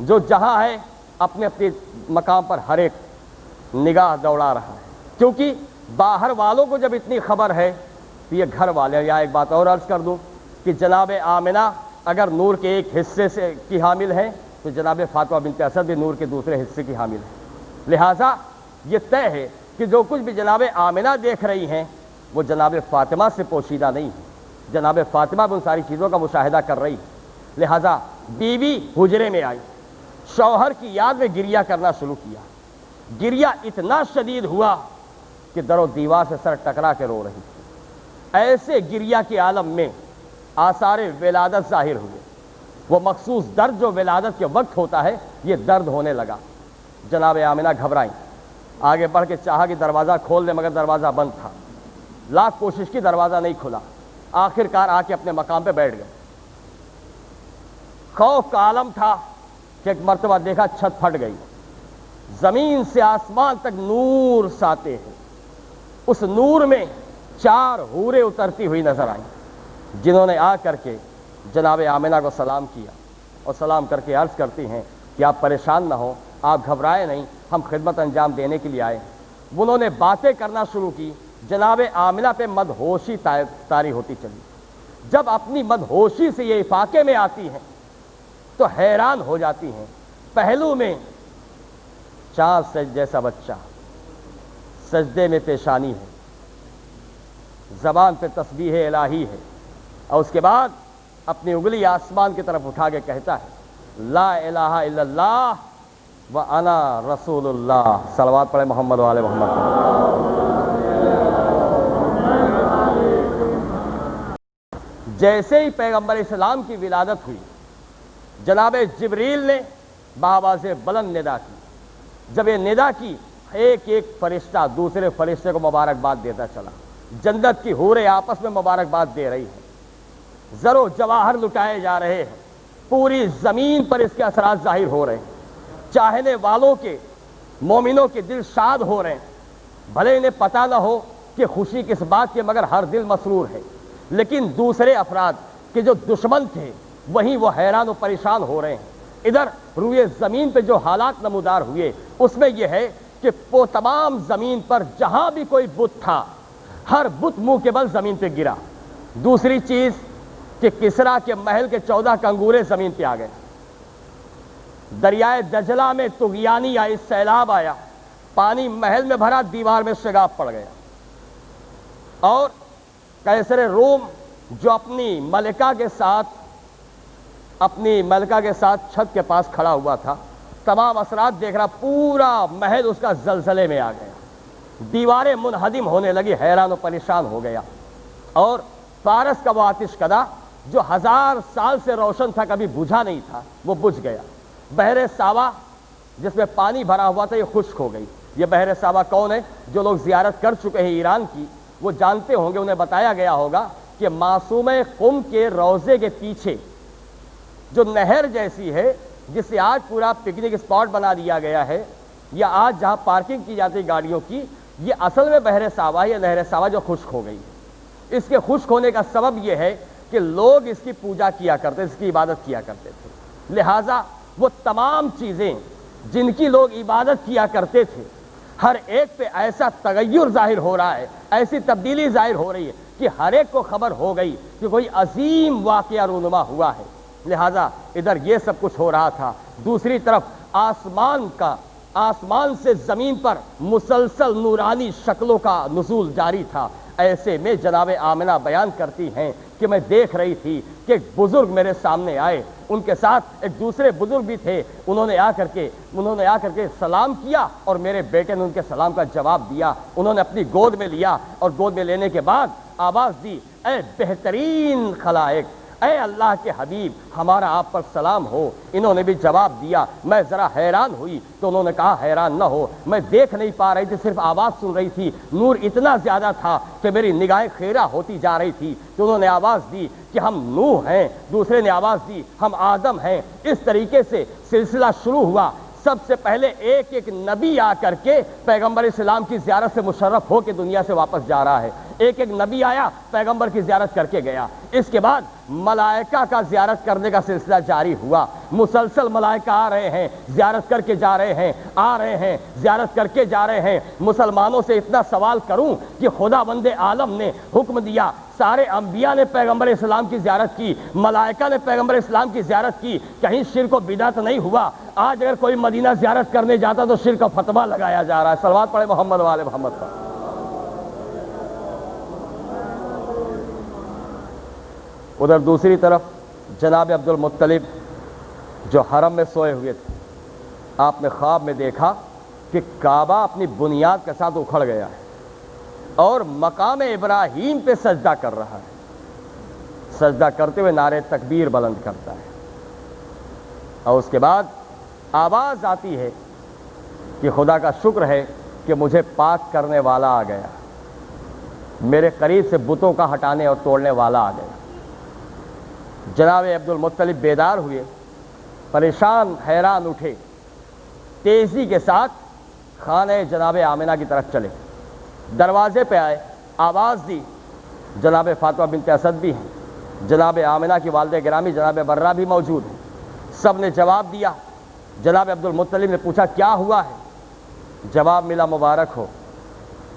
جو جہاں ہے اپنے اپنے مقام پر ہر ایک نگاہ دوڑا رہا ہے، کیونکہ باہر والوں کو جب اتنی خبر ہے تو یہ گھر والے۔ یا ایک بات اور عرض کر دوں کہ جناب آمنہ اگر نور کے ایک حصے سے کی حامل ہے تو جناب فاطمہ بنت اسد بھی نور کے دوسرے حصے کی حامل ہے، لہٰذا یہ طے ہے کہ جو کچھ بھی جناب آمنہ دیکھ رہی ہیں وہ جناب فاطمہ سے پوشیدہ نہیں ہے، جناب فاطمہ بھی ان ساری چیزوں کا مشاہدہ کر رہی ہے۔ لہٰذا بیوی حجرے میں آئی، شوہر کی یاد میں گریہ کرنا شروع کیا۔ گریہ اتنا شدید ہوا کہ در و دیوار سے سر ٹکرا کے رو رہی تھی۔ ایسے گریہ کے عالم میں آثار ولادت ظاہر ہوئے، وہ مخصوص درد جو ولادت کے وقت ہوتا ہے یہ درد ہونے لگا۔ جناب آمنہ گھبرائیں، آگے بڑھ کے چاہا کہ دروازہ کھول دے مگر دروازہ بند تھا، لاکھ کوشش کی دروازہ نہیں کھلا، آخر کار آ کے اپنے مقام پہ بیٹھ گئے۔ خوف کا عالم تھا کہ ایک مرتبہ دیکھا چھت پھٹ گئی، زمین سے آسمان تک نور ساتے ہیں، اس نور میں 4 حوریں اترتی ہوئی نظر آئیں، جنہوں نے آ کر کے جناب آمنہ کو سلام کیا اور سلام کر کے عرض کرتی ہیں کہ آپ پریشان نہ ہوں، آپ گھبرائے نہیں، ہم خدمت انجام دینے کے لیے آئے۔ انہوں نے باتیں کرنا شروع کی، جناب آمنہ پہ مدہوشی طاری ہوتی چلی۔ جب اپنی مدہوشی سے یہ افاقے میں آتی ہیں تو حیران ہو جاتی ہیں، پہلو میں چاند سج جیسا بچہ، سجدے میں پیشانی ہے، زبان پہ تسبیح الہی ہے، اور اس کے بعد اپنی انگلی آسمان کی طرف اٹھا کے کہتا ہے، لا الہ الا اللہ وانا رسول اللہ۔ صلوات پڑھے محمد والے محمد۔ جیسے ہی پیغمبر اسلام کی ولادت ہوئی، جناب جبریل نے بآواز بلند ندا کی۔ جب یہ ندا کی، ایک ایک فرشتہ دوسرے فرشتے کو مبارکباد دیتا چلا، جنت کی حوریں آپس میں مبارکباد دے رہی ہیں، زر و جواہر لٹائے جا رہے ہیں، پوری زمین پر اس کے اثرات ظاہر ہو رہے ہیں، چاہنے والوں کے، مومنوں کے دل شاد ہو رہے ہیں، بھلے انہیں پتہ نہ ہو کہ خوشی کس بات کی، مگر ہر دل مسرور ہے۔ لیکن دوسرے افراد کے جو دشمن تھے وہیں وہ حیران و پریشان ہو رہے ہیں۔ ادھر روئے زمین پہ جو حالات نمودار ہوئے اس میں یہ ہے کہ وہ تمام زمین پر جہاں بھی کوئی بت تھا، ہر بت منہ کے بل زمین پہ گرا۔ دوسری چیز کہ کسریٰ کے محل کے 14 کنگورے زمین پہ آ گئے، دریائے دجلہ میں طغیانی آئی، سیلاب آیا، پانی محل میں بھرا، دیوار میں شگاف پڑ گیا، اور قیصر روم جو اپنی ملکہ کے ساتھ چھت کے پاس کھڑا ہوا تھا، تمام اثرات دیکھ رہا، پورا محل اس کا زلزلے میں آ گیا، دیواریں منہدم ہونے لگی، حیران و پریشان ہو گیا۔ اور فارس کا وہ آتش کدہ جو 1000 سال سے روشن تھا، کبھی بجھا نہیں تھا، وہ بجھ گیا۔ بحر ساوا جس میں پانی بھرا ہوا تھا یہ خشک ہو گئی۔ یہ بحر ساوا کون ہے؟ جو لوگ زیارت کر چکے ہیں ایران کی وہ جانتے ہوں گے، انہیں بتایا گیا ہوگا کہ معصومہ قم کے روضے کے پیچھے جو نہر جیسی ہے، جسے آج پورا پکنک اسپاٹ بنا دیا گیا ہے، یا آج جہاں پارکنگ کی جاتی ہے گاڑیوں کی، یہ اصل میں بحر ساوا یا نہر ساوا جو خشک ہو گئی ہے۔ اس کے خشک ہونے کا سبب یہ ہے کہ لوگ اس کی پوجا کیا کرتے، اس کی عبادت کیا کرتے تھے، لہٰذا وہ تمام چیزیں جن کی لوگ عبادت کیا کرتے تھے، ہر ایک پہ ایسا تغیر ظاہر ہو رہا ہے، ایسی تبدیلی ظاہر ہو رہی ہے کہ ہر ایک کو خبر ہو گئی کہ کوئی عظیم واقعہ رونما ہوا ہے، لہٰذا ادھر یہ سب کچھ ہو رہا تھا، دوسری طرف آسمان سے زمین پر مسلسل نورانی شکلوں کا نزول جاری تھا۔ ایسے میں جناب آمنہ بیان کرتی ہیں کہ میں دیکھ رہی تھی کہ ایک بزرگ میرے سامنے آئے، ان کے ساتھ ایک دوسرے بزرگ بھی تھے، انہوں نے آ کر کے سلام کیا اور میرے بیٹے نے ان کے سلام کا جواب دیا، انہوں نے اپنی گود میں لیا اور گود میں لینے کے بعد آواز دی، اے بہترین خلائق، اے اللہ کے حبیب، ہمارا آپ پر سلام ہو۔ انہوں نے بھی جواب دیا۔ میں ذرا حیران ہوئی تو انہوں نے کہا حیران نہ ہو، میں دیکھ نہیں پا رہی تھی، صرف آواز سن رہی تھی، نور اتنا زیادہ تھا کہ میری نگاہیں خیرہ ہوتی جا رہی تھی۔ تو انہوں نے آواز دی کہ ہم نوح ہیں، دوسرے نے آواز دی ہم آدم ہیں۔ اس طریقے سے سلسلہ شروع ہوا۔ سب سے پہلے ایک نبی آ کر کے پیغمبر اسلام کی زیارت سے مشرف ہو کے دنیا سے واپس جا رہا ہے، ایک نبی آیا پیغمبر کی زیارت کر کے گیا۔ اس کے بعد ملائکہ کا زیارت کرنے کا سلسلہ جاری ہوا، مسلسل ملائکہ آ رہے ہیں، زیارت کر کے جا رہے ہیں، آ رہے ہیں، زیارت کر کے جا رہے ہیں۔ مسلمانوں سے اتنا سوال کروں کہ خداوند عالم نے حکم دیا، سارے انبیاء نے پیغمبر اسلام کی زیارت کی، ملائکہ نے پیغمبر اسلام کی زیارت کی، کہیں شرک و بدعت نہیں ہوا؟ آج اگر کوئی مدینہ زیارت کرنے جاتا تو شرک کا فتویٰ لگایا جا رہا ہے۔ صلوات پڑھے محمد و آل محمد پر۔ ادھر دوسری طرف جناب عبد المطلب جو حرم میں سوئے ہوئے تھے، آپ نے خواب میں دیکھا کہ کعبہ اپنی بنیاد کے ساتھ اکھڑ گیا ہے اور مقام ابراہیم پہ سجدہ کر رہا ہے، سجدہ کرتے ہوئے نعرہ تکبیر بلند کرتا ہے، اور اس کے بعد آواز آتی ہے کہ خدا کا شکر ہے کہ مجھے پاک کرنے والا آ گیا، میرے قریب سے بتوں کا ہٹانے اور توڑنے والا آ گیا۔ جناب عبد المطلب بیدار ہوئے، پریشان حیران اٹھے، تیزی کے ساتھ خانہ جناب آمنہ کی طرف چلے، دروازے پہ آئے، آواز دی، جناب فاطمہ بنت اسد بھی ہیں، جناب آمنہ کی والدہ گرامی جناب برہ بھی موجود ہیں، سب نے جواب دیا۔ جناب عبد المطلب نے پوچھا کیا ہوا ہے؟ جواب ملا مبارک ہو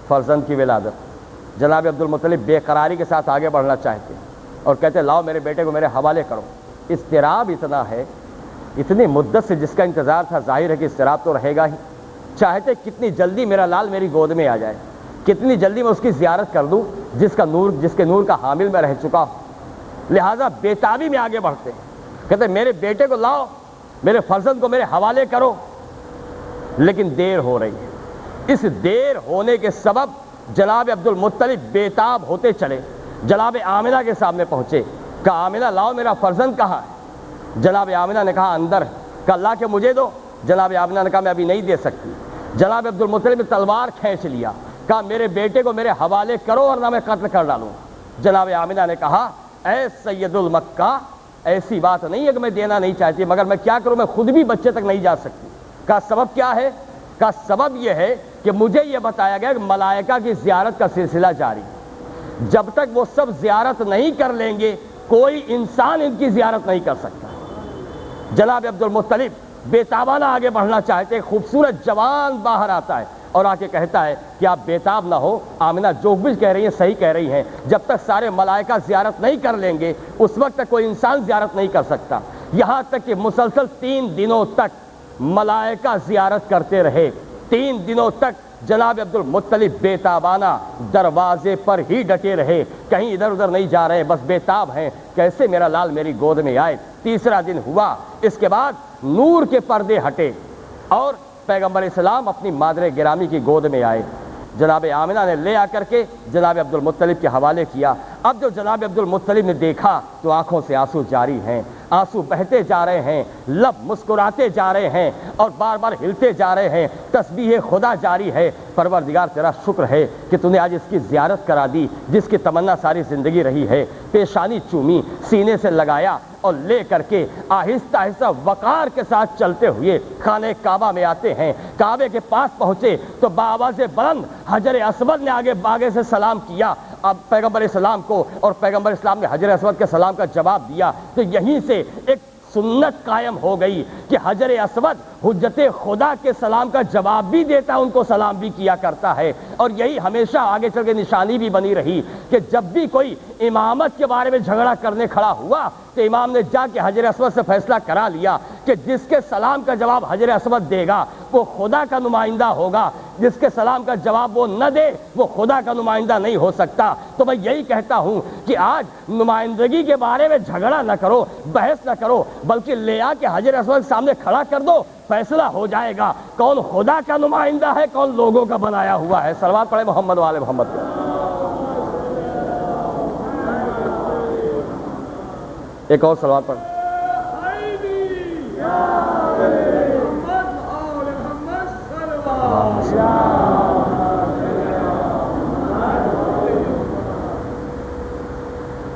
فرزند کی ولادت۔ جناب عبد المطلب بے قراری کے ساتھ آگے بڑھنا چاہتے ہیں اور کہتے لاؤ میرے بیٹے کو میرے حوالے کرو۔ اضطراب اتنا ہے، اتنی مدت سے جس کا انتظار تھا، ظاہر ہے کہ اضطراب تو رہے گا ہی۔ چاہتے کتنی جلدی میرا لال میری گود میں آ جائے، کتنی جلدی میں اس کی زیارت کر دوں جس کے نور کا حامل میں رہ چکا ہوں۔ لہٰذا بےتابی میں آگے بڑھتے ہیں، کہتے میرے بیٹے کو لاؤ، میرے فرزند کو میرے حوالے کرو، لیکن دیر ہو رہی ہے۔ اس دیر ہونے کے سبب جناب عبد المطلب بےتاب ہوتے چلے، جناب آمنہ کے سامنے پہنچے، کہا آمنہ لاؤ میرا فرزند کہاں ہے؟ جناب آمنہ نے کہا اندر ہے۔ کہا لا کے مجھے دو۔ جناب آمنہ نے کہا میں ابھی نہیں دے سکتی۔ جناب عبد المطلب نے تلوار کھینچ لیا، کہا میرے بیٹے کو میرے حوالے کرو ورنہ میں قتل کر ڈالوں۔ جناب آمنہ نے کہا اے سید المکہ، ایسی بات نہیں ہے کہ میں دینا نہیں چاہتی، مگر میں کیا کروں، میں خود بھی بچے تک نہیں جا سکتی۔ کہا سبب کیا ہے؟ کہا سبب یہ ہے کہ مجھے یہ بتایا گیا کہ ملائکہ کی زیارت کا سلسلہ جاری ہے، جب تک وہ سب زیارت نہیں کر لیں گے کوئی انسان ان کی زیارت نہیں کر سکتا۔ جناب عبد المطلب بےتابانہ آگے بڑھنا چاہتے، ایک خوبصورت جوان باہر آتا ہے اور آ کے کہتا ہے کہ آپ بےتاب نہ ہو، آمنہ جو بھی کہہ رہی ہیں صحیح کہہ رہی ہیں، جب تک سارے ملائکہ زیارت نہیں کر لیں گے اس وقت تک کوئی انسان زیارت نہیں کر سکتا۔ یہاں تک کہ مسلسل 3 دنوں تک ملائکہ زیارت کرتے رہے، 3 دنوں تک جناب عبد المطلب بےتابانہ دروازے پر ہی ڈٹے رہے، کہیں ادھر ادھر نہیں جا رہے، بس بےتاب ہیں کیسے میرا لال میری گود میں آئے۔ تیسرا دن ہوا، اس کے بعد نور کے پردے ہٹے اور پیغمبر اسلام اپنی مادر گرامی کی گود میں آئے۔ جناب آمنہ نے لے آ کر کے جناب عبد المطلب کے حوالے کیا۔ اب جو جناب عبد المطلب نے دیکھا تو آنکھوں سے آنسو جاری ہیں، آنسو بہتے جا رہے ہیں، لب مسکراتے جا رہے ہیں اور بار بار ہلتے جا رہے ہیں، تسبیح خدا جاری ہے۔ پروردگار تیرا شکر ہے کہ تو نے آج اس کی زیارت کرا دی جس کی تمنا ساری زندگی رہی ہے۔ پیشانی چومی، سینے سے لگایا اور لے کر کے آہستہ آہستہ وقار کے ساتھ چلتے ہوئے خانہ کعبہ میں آتے ہیں۔ کعبے کے پاس پہنچے تو بآواز بلند حجر اسود نے آگے سے سلام کیا اب پیغمبر اسلام کو، اور پیغمبر اسلام نے حجر اسود کے سلام کا جواب دیا۔ تو یہیں سے ایک سنت قائم ہو گئی کہ حجر اسود حجت خدا کے سلام کا جواب بھی دیتا، ان کو سلام بھی کیا کرتا ہے، اور یہی ہمیشہ آگے چل کے نشانی بھی بنی رہی کہ جب بھی کوئی امامت کے بارے میں جھگڑا کرنے کھڑا ہوا تو امام نے جا کے حجر اسود سے فیصلہ کرا لیا کہ جس کے سلام کا جواب حجر اسود دے گا وہ خدا کا نمائندہ ہوگا، جس کے سلام کا جواب وہ نہ دے وہ خدا کا نمائندہ نہیں ہو سکتا۔ تو میں یہی کہتا ہوں کہ آج نمائندگی کے بارے میں جھگڑا نہ کرو، بحث نہ کرو، بلکہ لے آ کے حجر اسود کے سامنے کھڑا کر دو، فیصلہ ہو جائے گا کون خدا کا نمائندہ ہے، کون لوگوں کا بنایا ہوا ہے۔ صلوات پڑھے محمد والے محمد کو۔ ایک اور صلوات پڑھ۔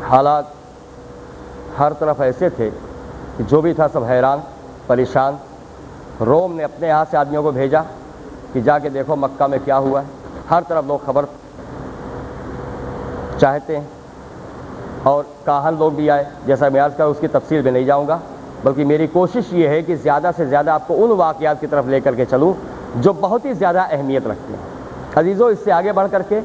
حالات ہر طرف ایسے تھے کہ جو بھی تھا سب حیران پریشان۔ روم نے اپنے یہاں سے آدمیوں کو بھیجا کہ جا کے دیکھو مکہ میں کیا ہوا ہے۔ ہر طرف لوگ خبر چاہتے ہیں، اور کاہن لوگ بھی آئے، جیسا میں عرض کرا اس کی تفصیل میں نہیں جاؤں گا، بلکہ میری کوشش یہ ہے کہ زیادہ سے زیادہ آپ کو ان واقعات کی طرف لے کر کے چلوں جو بہت ہی زیادہ اہمیت رکھتے ہیں۔ عزیزو، اس سے آگے بڑھ کر کے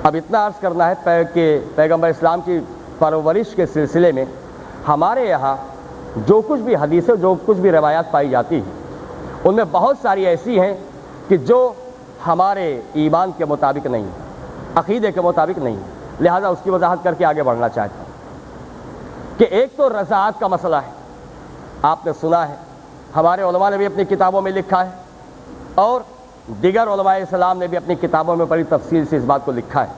اب اتنا عرض کرنا ہے کہ پیغمبر اسلام کی پرورش کے سلسلے میں ہمارے یہاں جو کچھ بھی حدیثیں، جو کچھ بھی روایات پائی جاتی ہیں، ان میں بہت ساری ایسی ہیں کہ جو ہمارے ایمان کے مطابق نہیں ہیں، عقیدے کے مطابق نہیں ہیں، لہذا اس کی وضاحت کر کے آگے بڑھنا چاہتا ہوں کہ ایک تو رضاعت کا مسئلہ ہے۔ آپ نے سنا ہے، ہمارے علماء نے بھی اپنی کتابوں میں لکھا ہے، اور دیگر علماء اسلام نے بھی اپنی کتابوں میں بڑی تفصیل سے اس بات کو لکھا ہے،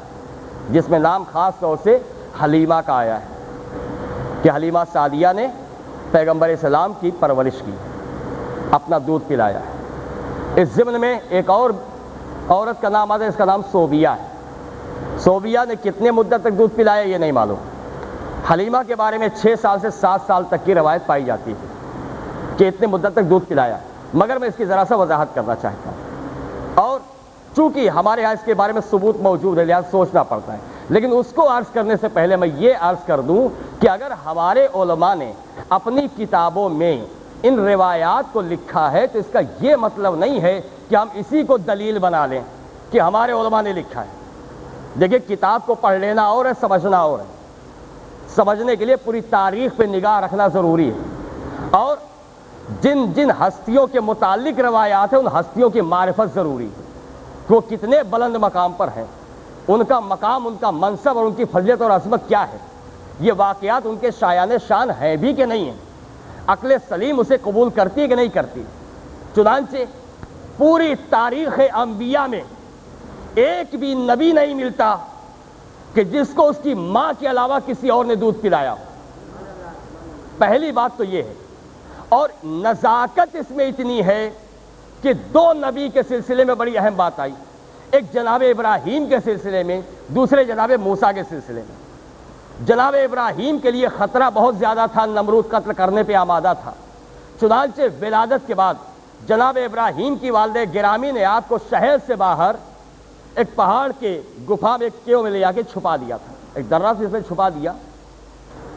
جس میں نام خاص طور سے حلیمہ کا آیا ہے کہ حلیمہ سعدیہ نے پیغمبر اسلام کی پرورش کی، اپنا دودھ پلایا ہے۔ اس ضمن میں ایک اور عورت کا نام آتا ہے، اس کا نام صوبیہ ہے۔ صوبیہ نے کتنے مدت تک دودھ پلایا یہ نہیں معلوم۔ حلیمہ کے بارے میں 6 سال سے 7 سال تک کی روایت پائی جاتی ہے کہ اتنے مدت تک دودھ پلایا، مگر میں اس کی ذرا سا وضاحت کرنا چاہتا ہوں، اور چونکہ ہمارے یہاں اس کے بارے میں ثبوت موجود ہے لہٰذا سوچنا پڑتا ہے، لیکن اس کو عرض کرنے سے پہلے میں یہ عرض کر دوں کہ اگر ہمارے علماء نے اپنی کتابوں میں ان روایات کو لکھا ہے تو اس کا یہ مطلب نہیں ہے کہ ہم اسی کو دلیل بنا لیں کہ ہمارے علماء نے لکھا ہے۔ دیکھیں، کتاب کو پڑھ لینا اور ہے، سمجھنا اور ہے۔ سمجھنے کے لیے پوری تاریخ پہ نگاہ رکھنا ضروری ہے، اور جن جن ہستیوں کے متعلق روایات ہیں ان ہستیوں کی معرفت ضروری ہے کہ وہ کتنے بلند مقام پر ہیں، ان کا مقام، ان کا منصب اور ان کی فضیلت اور عظمت کیا ہے، یہ واقعات ان کے شایان شان ہیں بھی کہ نہیں ہیں، عقل سلیم اسے قبول کرتی ہے کہ نہیں کرتی۔ چنانچہ پوری تاریخ انبیاء میں ایک بھی نبی نہیں ملتا کہ جس کو اس کی ماں کے علاوہ کسی اور نے دودھ پلایا ہو۔ پہلی بات تو یہ ہے، اور نزاکت اس میں اتنی ہے کہ 2 نبی کے سلسلے میں بڑی اہم بات آئی، ایک جناب ابراہیم کے سلسلے میں، دوسرے جناب موسیٰ کے سلسلے میں۔ جناب ابراہیم کے لیے خطرہ بہت زیادہ تھا، نمرود قتل کرنے پہ آمادہ تھا، چنانچہ ولادت کے بعد جناب ابراہیم کی والدہ گرامی نے آپ کو شہر سے باہر ایک پہاڑ کے گفا میں، ایک کیو میں لے جا کے چھپا دیا تھا، ایک درہ سے اس میں چھپا دیا،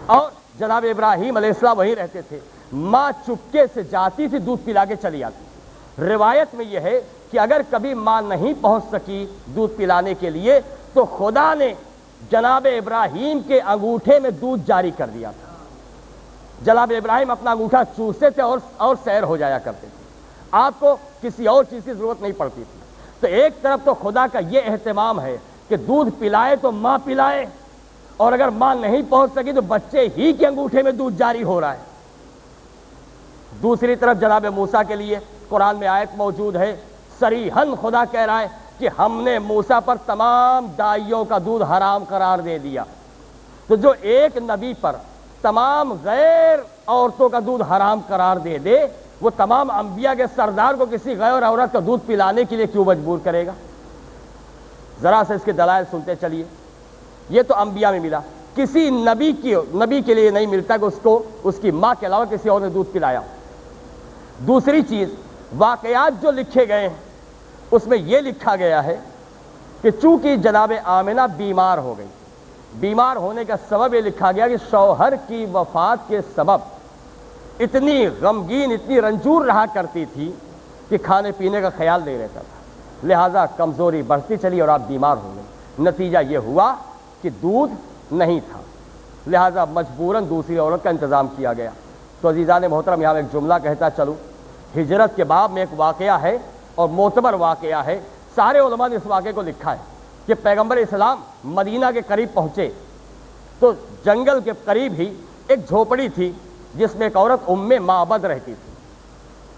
اور جناب ابراہیم علیہ السلام وہیں رہتے تھے۔ ماں چپکے سے جاتی تھی، دودھ پلا کے چلی آتی۔ روایت میں یہ ہے کہ اگر کبھی ماں نہیں پہنچ سکی دودھ پلانے کے لیے تو خدا نے جناب ابراہیم کے انگوٹھے میں دودھ جاری کر دیا تھا۔ جناب ابراہیم اپنا انگوٹھا چوستے تھے اور سیر ہو جایا کرتے تھے، آپ کو کسی اور چیز کی ضرورت نہیں پڑتی تھی۔ تو ایک طرف تو خدا کا یہ اہتمام ہے کہ دودھ پلائے تو ماں پلائے، اور اگر ماں نہیں پہنچ سکی تو بچے ہی کے انگوٹھے میں دودھ جاری ہو رہا ہے۔ دوسری طرف جناب موسیٰ کے لیے قرآن میں آیت موجود ہے، صریحاً خدا کہہ رہا ہے کہ ہم نے موسیٰ پر تمام دائیوں کا دودھ حرام قرار دے دیا۔ تو جو ایک نبی پر تمام غیر عورتوں کا دودھ حرام قرار دے دے، وہ تمام انبیاء کے سردار کو کسی غیر عورت کا دودھ پلانے کے لیے کیوں مجبور کرے گا؟ ذرا سے اس کے دلائل سنتے چلیے۔ یہ تو انبیاء میں ملا، کسی نبی کے لیے نہیں ملتا کہ اس کی ماں کے علاوہ کسی اور نے دودھ پلایا۔ دوسری چیز، واقعات جو لکھے گئے ہیں اس میں یہ لکھا گیا ہے کہ چونکہ جناب آمنہ بیمار ہو گئی، بیمار ہونے کا سبب یہ لکھا گیا کہ شوہر کی وفات کے سبب اتنی غمگین اتنی رنجور رہا کرتی تھی کہ کھانے پینے کا خیال نہیں رہتا تھا، لہٰذا کمزوری بڑھتی چلی اور آپ بیمار ہو گئے۔ نتیجہ یہ ہوا کہ دودھ نہیں تھا، لہٰذا مجبوراً دوسری عورت کا انتظام کیا گیا۔ تو عزیزان محترم، یہاں ایک جملہ کہتا چلوں، ہجرت کے باب میں ایک واقعہ ہے اور معتبر واقعہ ہے، سارے علماء نے اس واقعے کو لکھا ہے کہ پیغمبر اسلام مدینہ کے قریب پہنچے تو جنگل کے قریب ہی ایک جھوپڑی تھی جس میں ایک عورت ام معبد رہتی تھی۔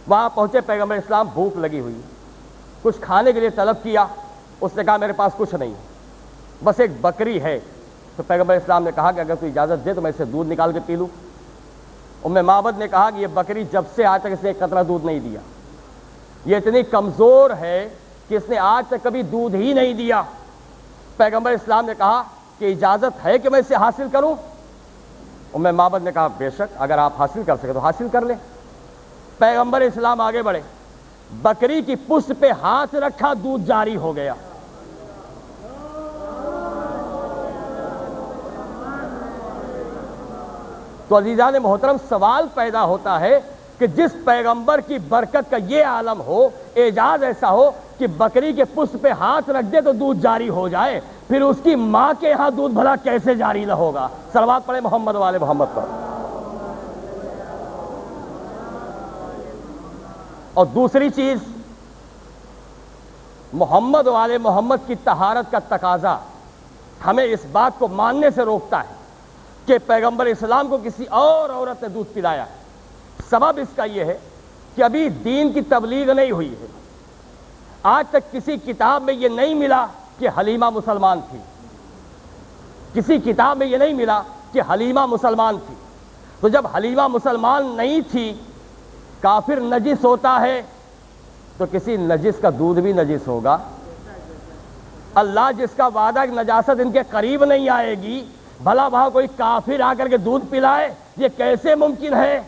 وہاں پہنچے پیغمبر اسلام، بھوک لگی ہوئی، کچھ کھانے کے لیے طلب کیا، اس نے کہا میرے پاس کچھ نہیں، بس ایک بکری ہے۔ تو پیغمبر اسلام نے کہا کہ اگر تو اجازت دے تو میں اسے دودھ نکال کے پی لوں۔ ام معبد نے کہا کہ یہ بکری جب سے آج تک اس نے ایک قطرہ دودھ نہیں دیا، یہ اتنی کمزور ہے کہ اس نے آج تک کبھی دودھ ہی نہیں دیا۔ پیغمبر اسلام نے کہا کہ اجازت ہے کہ میں اسے حاصل کروں؟ ام معبد نے کہا بے شک، اگر آپ حاصل کر سکے تو حاصل کر لیں۔ پیغمبر اسلام آگے بڑھے، بکری کی پشت پہ ہاتھ رکھا، دودھ جاری ہو گیا۔ تو عزیزان محترم، سوال پیدا ہوتا ہے کہ جس پیغمبر کی برکت کا یہ عالم ہو، اعجاز ایسا ہو کہ بکری کے پشت پہ ہاتھ رکھ دے تو دودھ جاری ہو جائے، پھر اس کی ماں کے ہاں دودھ بھلا کیسے جاری نہ ہوگا؟ صلوات پڑھے محمد والے محمد پر۔ اور دوسری چیز، محمد والے محمد کی طہارت کا تقاضا ہمیں اس بات کو ماننے سے روکتا ہے کہ پیغمبر اسلام کو کسی اور عورت نے دودھ پلایا ہے۔ سبب اس کا یہ ہے کہ ابھی دین کی تبلیغ نہیں ہوئی ہے، آج تک کسی کتاب میں یہ نہیں ملا کہ حلیمہ مسلمان تھی، کسی کتاب میں یہ نہیں ملا کہ حلیمہ مسلمان تھی۔ تو جب حلیمہ مسلمان نہیں تھی، کافر نجس ہوتا ہے تو کسی نجس کا دودھ بھی نجس ہوگا۔ اللہ جس کا وعدہ کہ نجاست ان کے قریب نہیں آئے گی، بھلا وہاں کوئی کافر آ کر کے دودھ پلائے؟ یہ کیسے ممکن ہے؟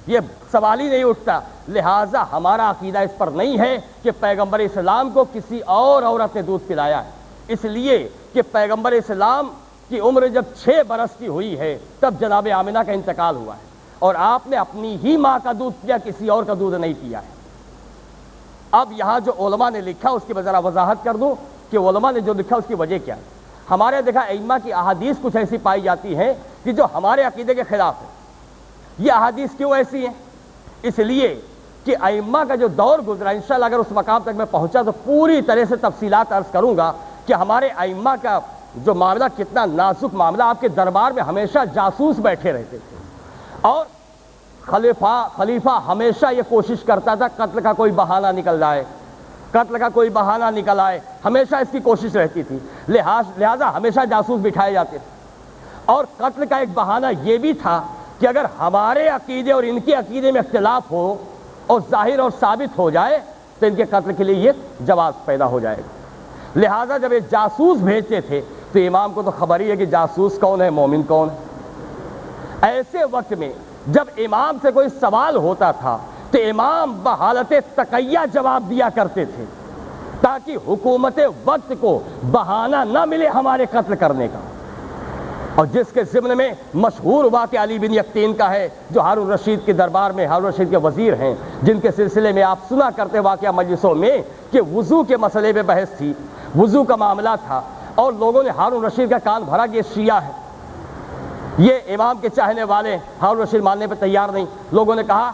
یہ سوال ہی نہیں اٹھتا۔ لہٰذا ہمارا عقیدہ اس پر نہیں ہے کہ پیغمبر اسلام کو کسی اور عورت نے دودھ پلایا ہے، اس لیے کہ پیغمبر اسلام کی عمر جب 6 برس کی ہوئی ہے تب جناب آمنہ کا انتقال ہوا ہے، اور آپ نے اپنی ہی ماں کا دودھ پیا، کسی اور کا دودھ نہیں پیا ہے۔ اب یہاں جو علماء نے لکھا اس کی میں ذرا وضاحت کر دوں کہ علماء نے جو لکھا اس کی وجہ کیا ہے۔ ہمارے دیکھا ائمہ کی احادیث کچھ ایسی پائی جاتی ہیں کہ جو ہمارے عقیدے کے خلاف ہے۔ یہ احادیث کیوں ایسی ہیں؟ اس لیے کہ ائمہ کا جو دور گزرا، انشاءاللہ اگر اس مقام تک میں پہنچا تو پوری طرح سے تفصیلات عرض کروں گا کہ ہمارے ائمہ کا جو معاملہ کتنا نازک معاملہ۔ آپ کے دربار میں ہمیشہ جاسوس بیٹھے رہتے تھے، اور خلیفہ ہمیشہ یہ کوشش کرتا تھا قتل کا کوئی بہانہ نکل جائے، قتل کا کوئی بہانہ نکل آئے، ہمیشہ اس کی کوشش رہتی تھی، لہذا ہمیشہ جاسوس بٹھائے جاتے تھے۔ اور قتل کا ایک بہانہ یہ بھی تھا کہ اگر ہمارے عقیدے اور ان کے عقیدے میں اختلاف ہو اور ظاہر اور ثابت ہو جائے تو ان کے قتل کے لیے یہ جواز پیدا ہو جائے گا۔ لہذا جب یہ جاسوس بھیجتے تھے تو امام کو تو خبر ہی ہے کہ جاسوس کون ہے، مومن کون ہے۔ ایسے وقت میں جب امام سے کوئی سوال ہوتا تھا تو امام بحالت تقیہ جواب دیا کرتے تھے تاکہ حکومت وقت کو بہانہ نہ ملے ہمارے قتل کرنے کا۔ اور جس کے ضمن میں مشہور واقعہ علی بن یقطین کا ہے، جو ہارون رشید کے دربار میں ہارون رشید کے وزیر ہیں، جن کے سلسلے میں آپ سنا کرتے واقعہ مجلسوں میں کہ وضو کے مسئلے پہ بحث تھی، وضو کا معاملہ تھا، اور لوگوں نے ہارون رشید کا کان بھرا کہ یہ شیعہ ہے، یہ امام کے چاہنے والے، ہارون رشید ماننے پہ تیار نہیں۔ لوگوں نے کہا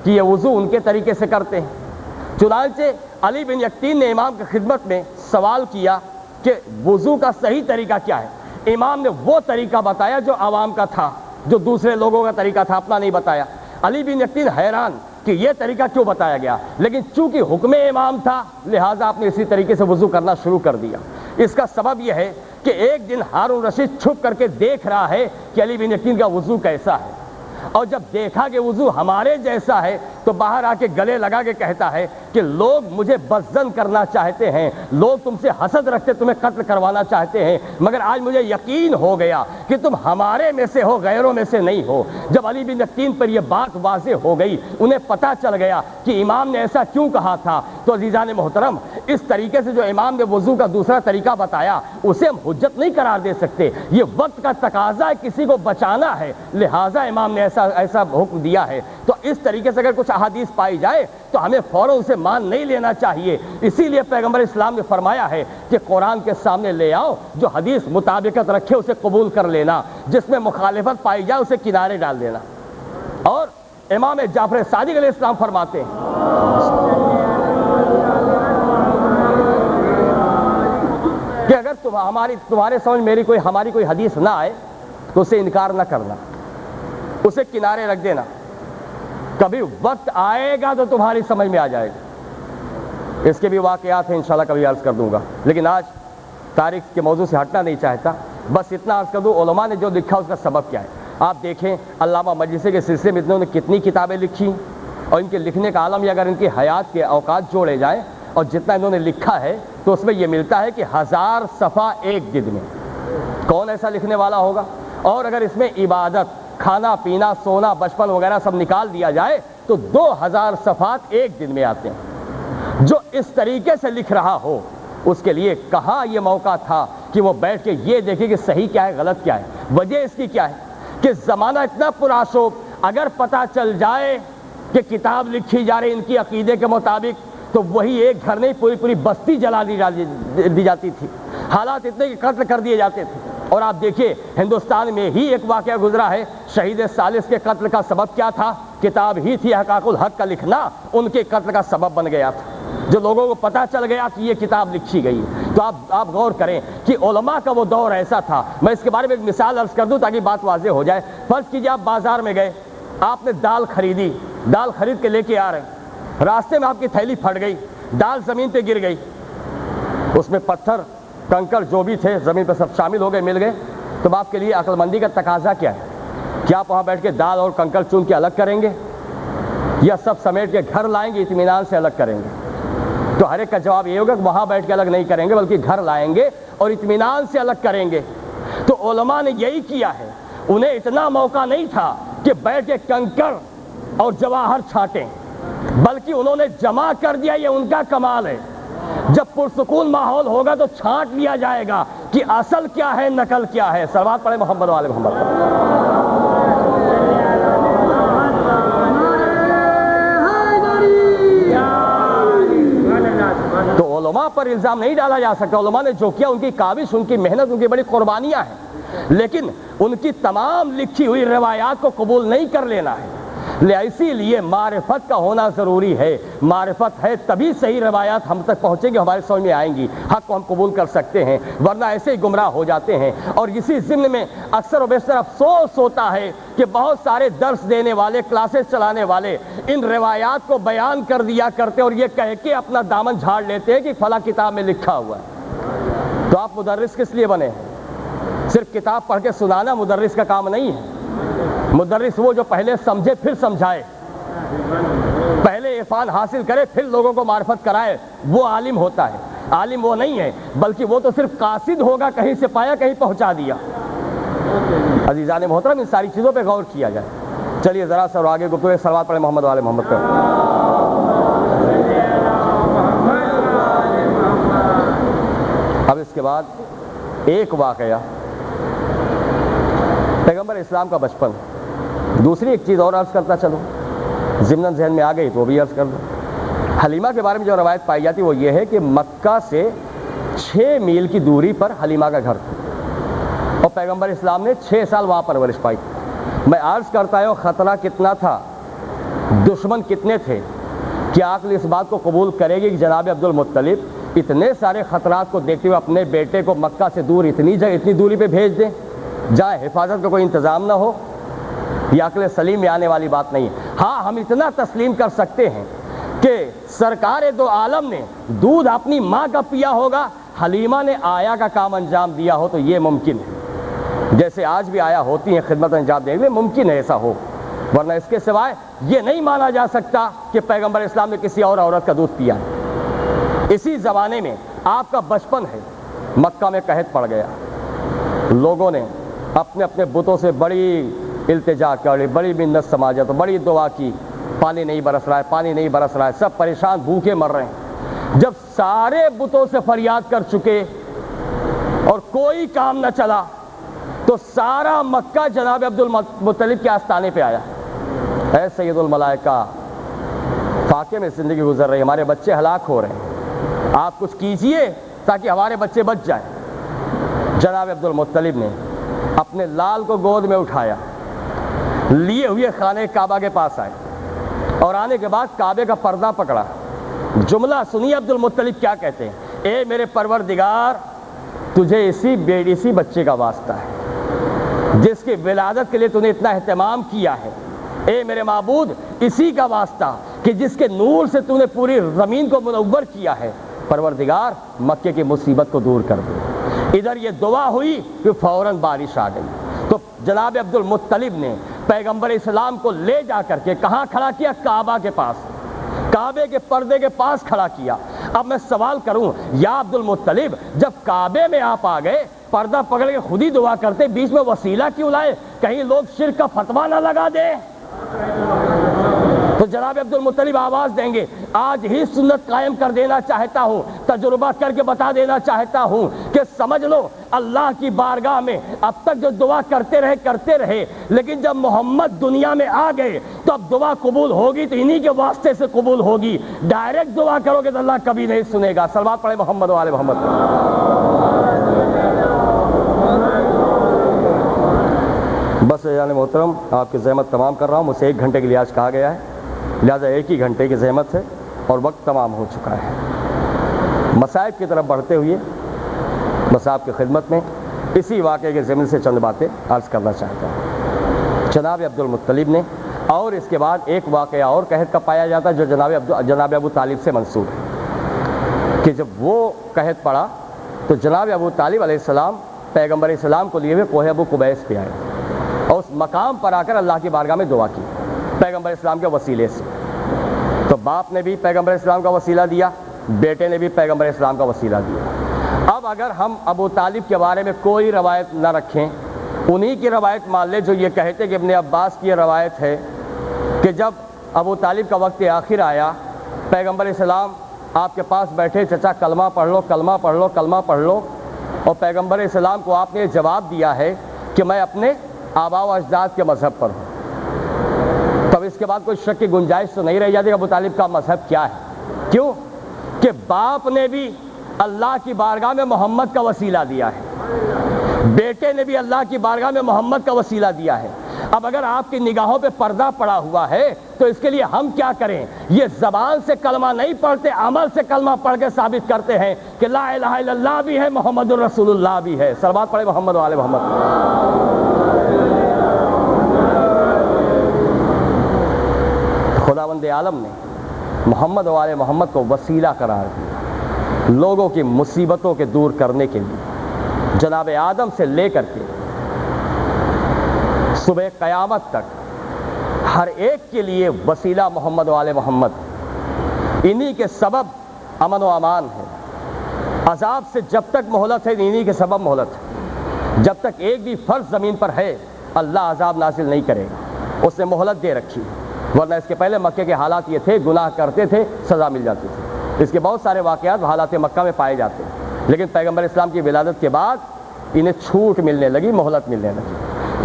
کہ یہ وضو ان کے طریقے سے کرتے ہیں۔ چنانچہ علی بن یقطین نے امام کی خدمت میں سوال کیا کہ وضو کا صحیح طریقہ کیا ہے۔ امام نے وہ طریقہ بتایا جو عوام کا تھا، جو دوسرے لوگوں کا طریقہ تھا، اپنا نہیں بتایا۔ علی بن یقطین حیران کہ یہ طریقہ کیوں بتایا گیا، لیکن چونکہ حکم امام تھا لہٰذا آپ نے اسی طریقے سے وضو کرنا شروع کر دیا۔ اس کا سبب یہ ہے کہ ایک دن ہارون رشید چھپ کر کے دیکھ رہا ہے کہ علی بن یقطین کا وضو کیسا ہے، اور جب دیکھا کہ وضو ہمارے جیسا ہے تو باہر آ کے گلے لگا کے کہتا ہے کہ لوگ مجھے بدظن کرنا چاہتے ہیں، لوگ تم سے حسد رکھتے، تمہیں قتل کروانا چاہتے ہیں، مگر آج مجھے یقین ہو گیا کہ تم ہمارے میں سے ہو، غیروں میں سے نہیں ہو۔ جب علی بن یقطین پر یہ بات واضح ہو گئی، انہیں پتہ چل گیا کہ امام نے ایسا کیوں کہا تھا، تو عزیزان محترم اس طریقے سے جو امام نے وضو کا دوسرا طریقہ بتایا اسے ہم حجت نہیں قرار دے سکتے. یہ وقت کا تقاضا ہے, کسی کو بچانا ہے, لہٰذا امام نے ایسا حکم دیا ہے. تو اس طریقے سے اگر کچھ احادیث پائی جائے تو ہمیں فوراً اسے مان نہیں لینا چاہیے. اسی لیے پیغمبر اسلام نے فرمایا ہے کہ قرآن کے سامنے لے آؤ, جو حدیث مطابقت رکھے اسے قبول کر لینا, جس میں مخالفت پائی جائے اسے کنارے ڈال دینا. اور امام جعفر صادق علیہ السلام فرماتے ہیں کہ اگر تمہارے سمجھ ہماری کوئی حدیث نہ آئے تو اسے انکار نہ کرنا, اسے کنارے رکھ دینا. کبھی وقت آئے گا تو تمہاری سمجھ میں آ جائے گا. اس کے بھی واقعات ہیں, انشاءاللہ کبھی عرض کر دوں گا, لیکن آج تاریخ کے موضوع سے ہٹنا نہیں چاہتا. بس اتنا عرض کر دوں, علماء نے جو لکھا اس کا سبب کیا ہے. آپ دیکھیں علامہ مجلسی کے سلسلے میں انہوں نے کتنی کتابیں لکھی, اور ان کے لکھنے کا عالم, یا اگر ان کی حیات کے اوقات جوڑے جائیں اور جتنا انہوں نے لکھا ہے تو اس میں یہ ملتا ہے کہ 1000 صفحہ ایک دن میں. کون ایسا لکھنے والا ہوگا؟ اور اگر اس میں عبادت, کھانا پینا, سونا, بچپن وغیرہ سب نکال دیا جائے تو 2000 صفحات ایک دن میں آتے ہیں. جو اس طریقے سے لکھ رہا ہو اس کے لیے کہاں یہ موقع تھا کہ وہ بیٹھ کے یہ دیکھے کہ صحیح کیا ہے, غلط کیا ہے. وجہ اس کی کیا ہے کہ زمانہ اتنا پرآشوب, اگر پتہ چل جائے کہ کتاب لکھی جا رہی ان کی عقیدے کے مطابق تو وہی ایک گھر نہیں پوری بستی جلا دی جاتی تھی. حالات اتنے کہ قتل کر دیے جاتے تھے. اور آپ دیکھیے ہندوستان میں ہی ایک واقعہ گزرا ہے, شہید ثالث کے قتل کا سبب کیا تھا؟ کتاب ہی تھی حقائق الحق کا لکھنا, ان کے قتل کا سبب بن گیا تھا. جو لوگوں کو پتہ چل گیا کہ یہ کتاب لکھی گئی. تو آپ غور کریں کہ علماء کا وہ دور ایسا تھا. میں اس کے بارے میں ایک مثال عرض کر دوں تاکہ بات واضح ہو جائے. فرض کیجیے آپ بازار میں گئے, آپ نے دال خریدی, دال خرید کے لے کے آ رہے ہیں, راستے میں آپ کی تھیلی پھٹ گئی, دال زمین پہ گر گئی, اس میں پتھر کنکر جو بھی تھے زمین پہ سب شامل ہو گئے, مل گئے. تو آپ کے لیے عقل مندی کا تقاضا کیا ہے؟ کیا آپ وہاں بیٹھ کے دال اور کنکر چون کے الگ کریں گے, یا سب سمیٹ کے گھر لائیں گے, اطمینان سے الگ کریں گے؟ تو ہر ایک کا جواب یہ ہوگا کہ وہاں بیٹھ کے الگ نہیں کریں گے بلکہ گھر لائیں گے اور اطمینان سے الگ کریں گے. تو علماء نے یہی کیا ہے. انہیں اتنا موقع نہیں تھا کہ بیٹھ کے کنکر اور جواہر چھانٹیں, بلکہ انہوں نے جمع کر دیا. یہ ان کا کمال ہے. جب پرسکون ماحول ہوگا تو چھانٹ لیا جائے گا کہ اصل کیا ہے, نقل کیا ہے. صلوات پڑھیں محمد والے محمد. تو علماء پر الزام نہیں ڈالا جا سکتا. علماء نے جو کیا ان کی کاوش, ان کی محنت, ان کی بڑی قربانیاں ہیں, لیکن ان کی تمام لکھی ہوئی روایات کو قبول نہیں کر لینا ہے. اسی لیے معرفت کا ہونا ضروری ہے. معرفت ہے تبھی صحیح روایات ہم تک پہنچیں گی, ہمارے سمجھ میں آئیں گی, حق کو ہم قبول کر سکتے ہیں, ورنہ ایسے ہی گمراہ ہو جاتے ہیں. اور اسی ضمن میں اکثر و بیشتر افسوس ہوتا ہے کہ بہت سارے درس دینے والے, کلاسز چلانے والے ان روایات کو بیان کر دیا کرتے اور یہ کہہ کے اپنا دامن جھاڑ لیتے ہیں کہ فلاں کتاب میں لکھا ہوا ہے. تو آپ مدرس کس لیے بنے ہیں؟ صرف کتاب پڑھ کے سنانا مدرس کا کام نہیں ہے. مدرس وہ جو پہلے سمجھے پھر سمجھائے, پہلے عرفان حاصل کرے پھر لوگوں کو معرفت کرائے, وہ عالم ہوتا ہے. عالم وہ نہیں ہے بلکہ وہ تو صرف قاصد ہوگا, کہیں سے پایا کہیں پہنچا دیا. عزیزان محترم, ان ساری چیزوں پہ غور کیا جائے. چلیے ذرا سا آگے گفتگو, صلوات پڑھیں محمد والے محمد پر. اب اس کے بعد ایک واقعہ, پیغمبر اسلام کا بچپن. دوسری ایک چیز اور عرض کرتا چلوں, ضمن ذہن میں آ گئی تو وہ بھی عرض کر دوں. حلیمہ کے بارے میں جو روایت پائی جاتی وہ یہ ہے کہ مکہ سے 6 میل کی دوری پر حلیمہ کا گھر تھا, اور پیغمبر اسلام نے 6 سال وہاں پرورش پائی. میں عرض کرتا ہوں خطرہ کتنا تھا, دشمن کتنے تھے. کیا عقل اس بات کو قبول کرے گی کہ جناب عبد المطلب اتنے سارے خطرات کو دیکھتے ہوئے اپنے بیٹے کو مکہ سے دور اتنی دوری پہ بھیج دیں, جہاں حفاظت کا کوئی انتظام نہ ہو؟ یہ عقل سلیم میں آنے والی بات نہیں ہے. ہاں ہم اتنا تسلیم کر سکتے ہیں کہ سرکار دو عالم نے دودھ اپنی ماں کا پیا ہوگا, حلیمہ نے آیا کا کام انجام دیا ہو, تو یہ ممکن ہے. جیسے آج بھی آیا ہوتی ہیں خدمت انجام دینے میں, ممکن ہے ایسا ہو, ورنہ اس کے سوائے یہ نہیں مانا جا سکتا کہ پیغمبر اسلام نے کسی اور عورت کا دودھ پیا. اسی زمانے میں آپ کا بچپن ہے, مکہ میں قحط پڑ گیا, لوگوں نے اپنے اپنے بتوں سے بڑی التجا کری, بڑی منت سماجت, بڑی دعا کی, پانی نہیں برس رہا ہے, پانی نہیں برس رہا ہے, سب پریشان بھوکے مر رہے ہیں. جب سارے بتوں سے فریاد کر چکے اور کوئی کام نہ چلا تو سارا مکہ جناب عبد المطلب کے آستانے پہ آیا. اے سید الملائکہ، فاقے میں زندگی گزر رہی، ہمارے بچے ہلاک ہو رہے ہیں، آپ کچھ کیجئے تاکہ ہمارے بچے بچ جائیں. جناب عبد المطلب نے اپنے لال کو گود میں اٹھایا، لیے ہوئے خانہ کعبہ کے پاس آئے اور آنے کے بعد کعبے کا پردہ پکڑا. جملہ سنیے عبد المطلب کیا کہتے ہیں: اے میرے پروردگار، تجھے اسی بچے کا واسطہ ہے جس کی ولادت کے لیے تو نے اتنا اہتمام کیا ہے. اے میرے معبود، اسی کا واسطہ کہ جس کے نور سے تو نے پوری زمین کو منور کیا ہے. پروردگار، مکے کی مصیبت کو دور کر دے. ادھر یہ دعا ہوئی کہ فوراً بارش آ گئی. تو جناب عبد المطلب نے پیغمبر اسلام کو لے جا کر کے کہاں کھڑا کیا؟ کعبہ کے پاس، کعبے کے پردے کے پاس کھڑا کیا. اب میں سوال کروں، یا عبد المطلب، جب کعبے میں آپ آ گئے، پردہ پکڑ کے خود ہی دعا کرتے، بیچ میں وسیلہ کیوں لائے؟ کہیں لوگ شرک کا فتویٰ نہ لگا دے. تو جناب عبد المطلب آواز دیں گے، آج ہی سنت قائم کر دینا چاہتا ہوں، تجربہ کر کے بتا دینا چاہتا ہوں کہ سمجھ لو اللہ کی بارگاہ میں اب تک جو دعا کرتے رہے، لیکن جب محمد دنیا میں آ گئے تو اب دعا قبول ہوگی تو انہی کے واسطے سے قبول ہوگی. ڈائریکٹ دعا کرو گے تو اللہ کبھی نہیں سنے گا. صلوات پڑھے محمد و آل محمد. بس جان محترم، آپ کی زحمت تمام کر رہا ہوں. مجھ سے 1 گھنٹے کے لیے آج کہا گیا ہے، لہٰذا 1 ہی گھنٹے کی زحمت ہے اور وقت تمام ہو چکا ہے. مصائب کی طرف بڑھتے ہوئے بس آپ کی خدمت میں اسی واقعے کے ضمن سے چند باتیں عرض کرنا چاہتا ہوں. جناب عبد المطلب نے، اور اس کے بعد ایک واقعہ اور قحط کا پایا جاتا ہے جو جناب ابو طالب سے منسوب ہے کہ جب وہ قحط پڑا تو جناب ابو طالب علیہ السلام پیغمبر اسلام کو لیے ہوئے کوہ ابو قبیس پہ آئے اور اس مقام پر آ کر اللہ کی بارگاہ میں دعا کی پیغمبر اسلام کے وسیلے سے. تو باپ نے بھی پیغمبر اسلام کا وسیلہ دیا، بیٹے نے بھی پیغمبر اسلام کا وسیلہ دیا. اب اگر ہم ابو طالب کے بارے میں کوئی روایت نہ رکھیں، انہی کی روایت مان لیں جو یہ کہتے کہ ابن عباس کی یہ روایت ہے کہ جب ابو طالب کا وقت آخر آیا، پیغمبر اسلام آپ کے پاس بیٹھے، چچا کلمہ پڑھ لو، کلمہ پڑھ لو، کلمہ پڑھ لو، اور پیغمبر اسلام کو آپ نے جواب دیا ہے کہ میں اپنے آباء و اجداد کے مذہب پر ہوں. تب اس کے بعد کوئی شک کی گنجائش تو نہیں رہ جاتی کہ ابو طالب کا مذہب کیا ہے. کیوں کہ باپ نے بھی اللہ کی بارگاہ میں محمد کا وسیلہ دیا ہے، بیٹے نے بھی اللہ کی بارگاہ میں محمد کا وسیلہ دیا ہے. اب اگر آپ کی نگاہوں پہ پردہ پڑا ہوا ہے تو اس کے لیے ہم کیا کریں؟ یہ زبان سے کلمہ نہیں پڑھتے، عمل سے کلمہ پڑھ کے ثابت کرتے ہیں کہ لا الہ الا اللہ بھی ہے، محمد الرسول اللہ بھی ہے. صلوات پڑھے محمد و آل محمد. خداوند عالم نے محمد و آل محمد کو وسیلہ قرار دیا لوگوں کی مصیبتوں کے دور کرنے کے لیے. جناب آدم سے لے کر کے صبح قیامت تک ہر ایک کے لیے وسیلہ محمد و آل محمد. انہی کے سبب امن و امان ہے. عذاب سے جب تک مہلت ہے انہی کے سبب مہلت ہے. جب تک ایک بھی فرد زمین پر ہے اللہ عذاب نازل نہیں کرے گا، اس نے مہلت دے رکھی. ورنہ اس کے پہلے مکے کے حالات یہ تھے، گناہ کرتے تھے سزا مل جاتی تھی. اس کے بہت سارے واقعات حالات مکہ میں پائے جاتے ہیں، لیکن پیغمبر اسلام کی ولادت کے بعد انہیں چھوٹ ملنے لگی، مہلت ملنے لگی.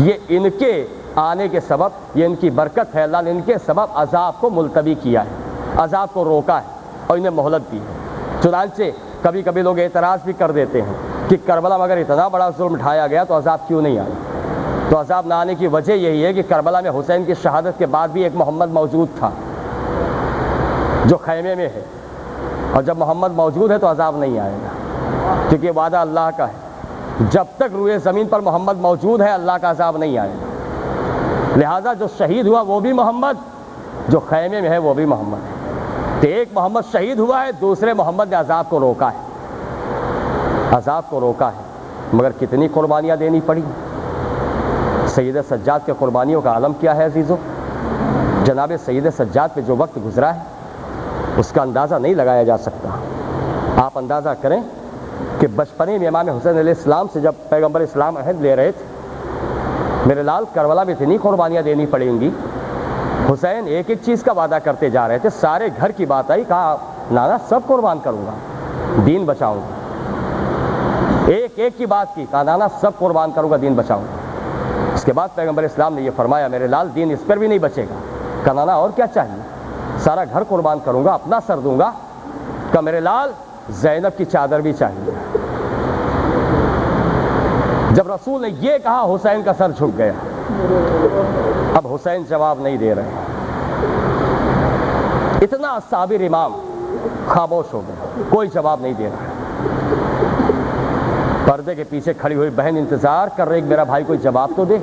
یہ ان کے آنے کے سبب، یہ ان کی برکت ہے. اللہ نے ان کے سبب عذاب کو ملتوی کیا ہے، عذاب کو روکا ہے اور انہیں مہلت دی ہے. چنانچہ کبھی کبھی لوگ اعتراض بھی کر دیتے ہیں کہ کربلا میں اگر اتنا بڑا ظلم ڈھایا گیا تو عذاب کیوں نہیں آیا؟ تو عذاب نہ آنے کی وجہ یہی ہے کہ کربلا میں حسین کی شہادت کے بعد بھی ایک محمد موجود تھا جو خیمے میں ہے، اور جب محمد موجود ہے تو عذاب نہیں آئے گا، کیونکہ یہ وعدہ اللہ کا ہے. جب تک روئے زمین پر محمد موجود ہے اللہ کا عذاب نہیں آئے گا. لہٰذا جو شہید ہوا وہ بھی محمد، جو خیمے میں ہے وہ بھی محمد ہے. تو ایک محمد شہید ہوا ہے، دوسرے محمد نے عذاب کو روکا ہے، عذاب کو روکا ہے. مگر کتنی قربانیاں دینی پڑی. سید سجاد کے قربانیوں کا عالم کیا ہے عزیزو؟ جناب سید سجاد پہ جو وقت گزرا ہے اس کا اندازہ نہیں لگایا جا سکتا. آپ اندازہ کریں کہ بچپنے میں امام حسین علیہ السلام سے جب پیغمبر اسلام عہد لے رہے تھے، میرے لال کربلا میں اتنی قربانیاں دینی پڑیں گی. حسین ایک ایک چیز کا وعدہ کرتے جا رہے تھے. سارے گھر کی بات آئی، کہا نانا سب قربان کروں گا، دین بچاؤں گا۔ ایک ایک کی بات کی، کہا نانا سب قربان کروں گا، دین بچاؤں گا۔ اس کے بعد پیغمبر اسلام نے یہ فرمایا میرے لال دین اس پر بھی نہیں بچے گا۔ کہا نانا اور کیا چاہیے؟ سارا گھر قربان کروں گا، اپنا سر دوں گا۔ کہا میرے لال زینب کی چادر بھی چاہیے۔ جب رسول نے یہ کہا حسین کا سر جھک گیا۔ اب حسین جواب نہیں دے رہے، اتنا صابر امام خاموش ہو گیا، کوئی جواب نہیں دے رہا۔ پردے کے پیچھے کھڑی ہوئی بہن انتظار کر رہی کہ میرا بھائی کوئی جواب تو دے۔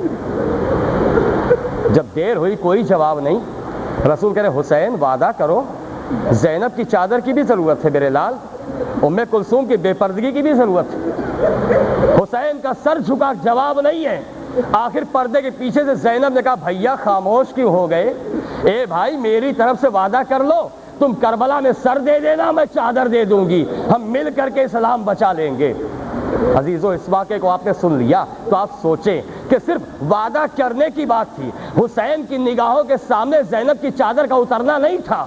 جب دیر ہوئی کوئی جواب نہیں، رسول کہہ رہے حسین وعدہ کرو، زینب کی چادر کی بھی ضرورت ہے میرے لال، ام کلثوم کی بے پردگی کی بھی ضرورت ہے۔ حسین کا سر جھکا، جواب نہیں ہے۔ آخر پردے کے پیچھے سے زینب نے کہا بھیا خاموش کیوں ہو گئے؟ اے بھائی میری طرف سے وعدہ کر لو، تم کربلا میں سر دے دینا، میں چادر دے دوں گی، ہم مل کر کے اسلام بچا لیں گے۔ عزیزو اس واقعے کو آپ نے سن لیا تو آپ سوچیں کہ صرف وعدہ کرنے کی بات تھی، حسین کی نگاہوں کے سامنے زینب کی چادر کا اترنا نہیں تھا،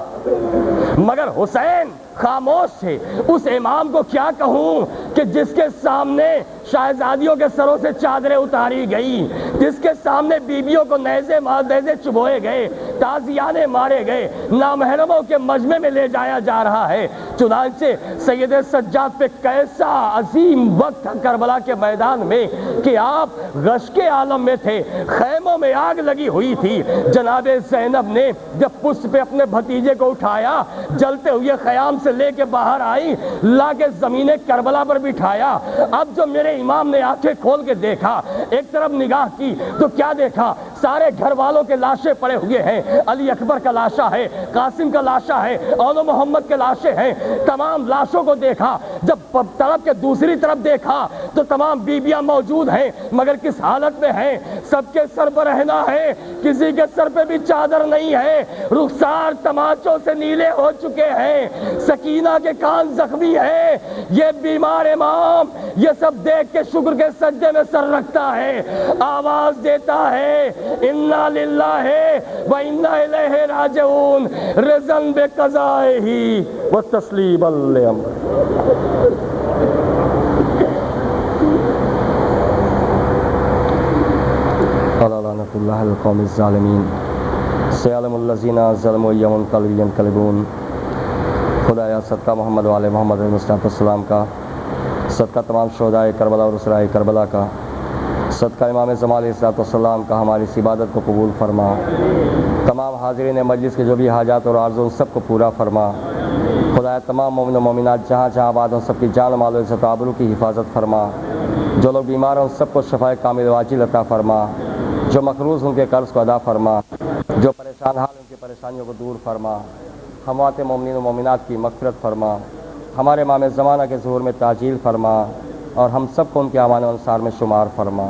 مگر حسین خاموش تھے۔ اس امام کو کیا کہوں کہ جس کے سامنے شہزادیوں کے سروں سے چادریں اتاری گئی، جس کے سامنے بیویوں کو نیزے چبوئے گئے، تازیانے مارے گئے، نامحرموں کے مجمع میں لے جایا جا رہا ہے۔ چنانچہ سید سجاد پہ کیسا عظیم وقت تھا کربلا کے میدان میں کہ آپ غش کے عالم میں تھے، خیموں میں آگ لگی ہوئی تھی۔ جناب زینب نے جب پشت پہ اپنے بھتیجے کو اٹھایا، جلتے ہوئے خیام سے لے کے باہر آئی، لا کے زمین کربلا پر بٹھایا۔ اب جو میرے امام نے آنکھیں کھول کے دیکھا، ایک طرف نگاہ کی تو کیا دیکھا؟ سارے گھر والوں کے لاشیں پڑے ہوئے ہیں، علی اکبر کا لاشا ہے، قاسم کا لاشا ہے، اول محمد کے لاشیں ہیں، تمام لاشوں کو دیکھا۔ جب طرف کے دوسری طرف دیکھا تو تمام بیویاں موجود ہیں، مگر کس حالت میں ہیں؟ سب کے سر پر رہنا ہے، کسی کے سر پہ بھی چادر نہیں ہے، رخسار تماچوں سے نیلے ہو چکے ہیں، سکینہ کے کان زخمی ہیں۔ یہ بیمار امام یہ سب دیکھ کے شکر کے سجدے میں سر رکھتا ہے، آواز دیتا ہے انا للہ و انا الیہ راجعون، رضا بقضائہ وتسلیما لامرہ۔ لعنۃ اللہ علی القوم الظالمین، سیعلم الذین ظلموا یوم القلب ینقلبون۔ خدایا صدقہ محمد والے محمد علیہ السلام کا، صدقہ تمام شہدائے کربلا اور اسرائے کربلا کا، صدقہ امام زمان علیہ السلام کا ہماری اس عبادت کو قبول فرما۔ تمام حاضرین مجلس کے جو بھی حاجات اور آرزو ان سب کو پورا فرما۔ خدایا تمام مومن و مومنات جہاں جہاں آباد ہوں سب کی جان و مال و عزت و آبرو کی حفاظت فرما۔ جو لوگ بیمار ہیں ان سب کو شفائے کامل و عاجل عطا فرما۔ جو مقروض ان کے قرض کو ادا فرما، جو پریشان حال ان کی پریشانیوں کو دور فرما۔ اموات مومنین و مومنات کی مغفرت فرما، ہمارے امام زمانہ کے ظہور میں تعجیل فرما، اور ہم سب کو ان کے اعوان و انصار میں شمار فرما۔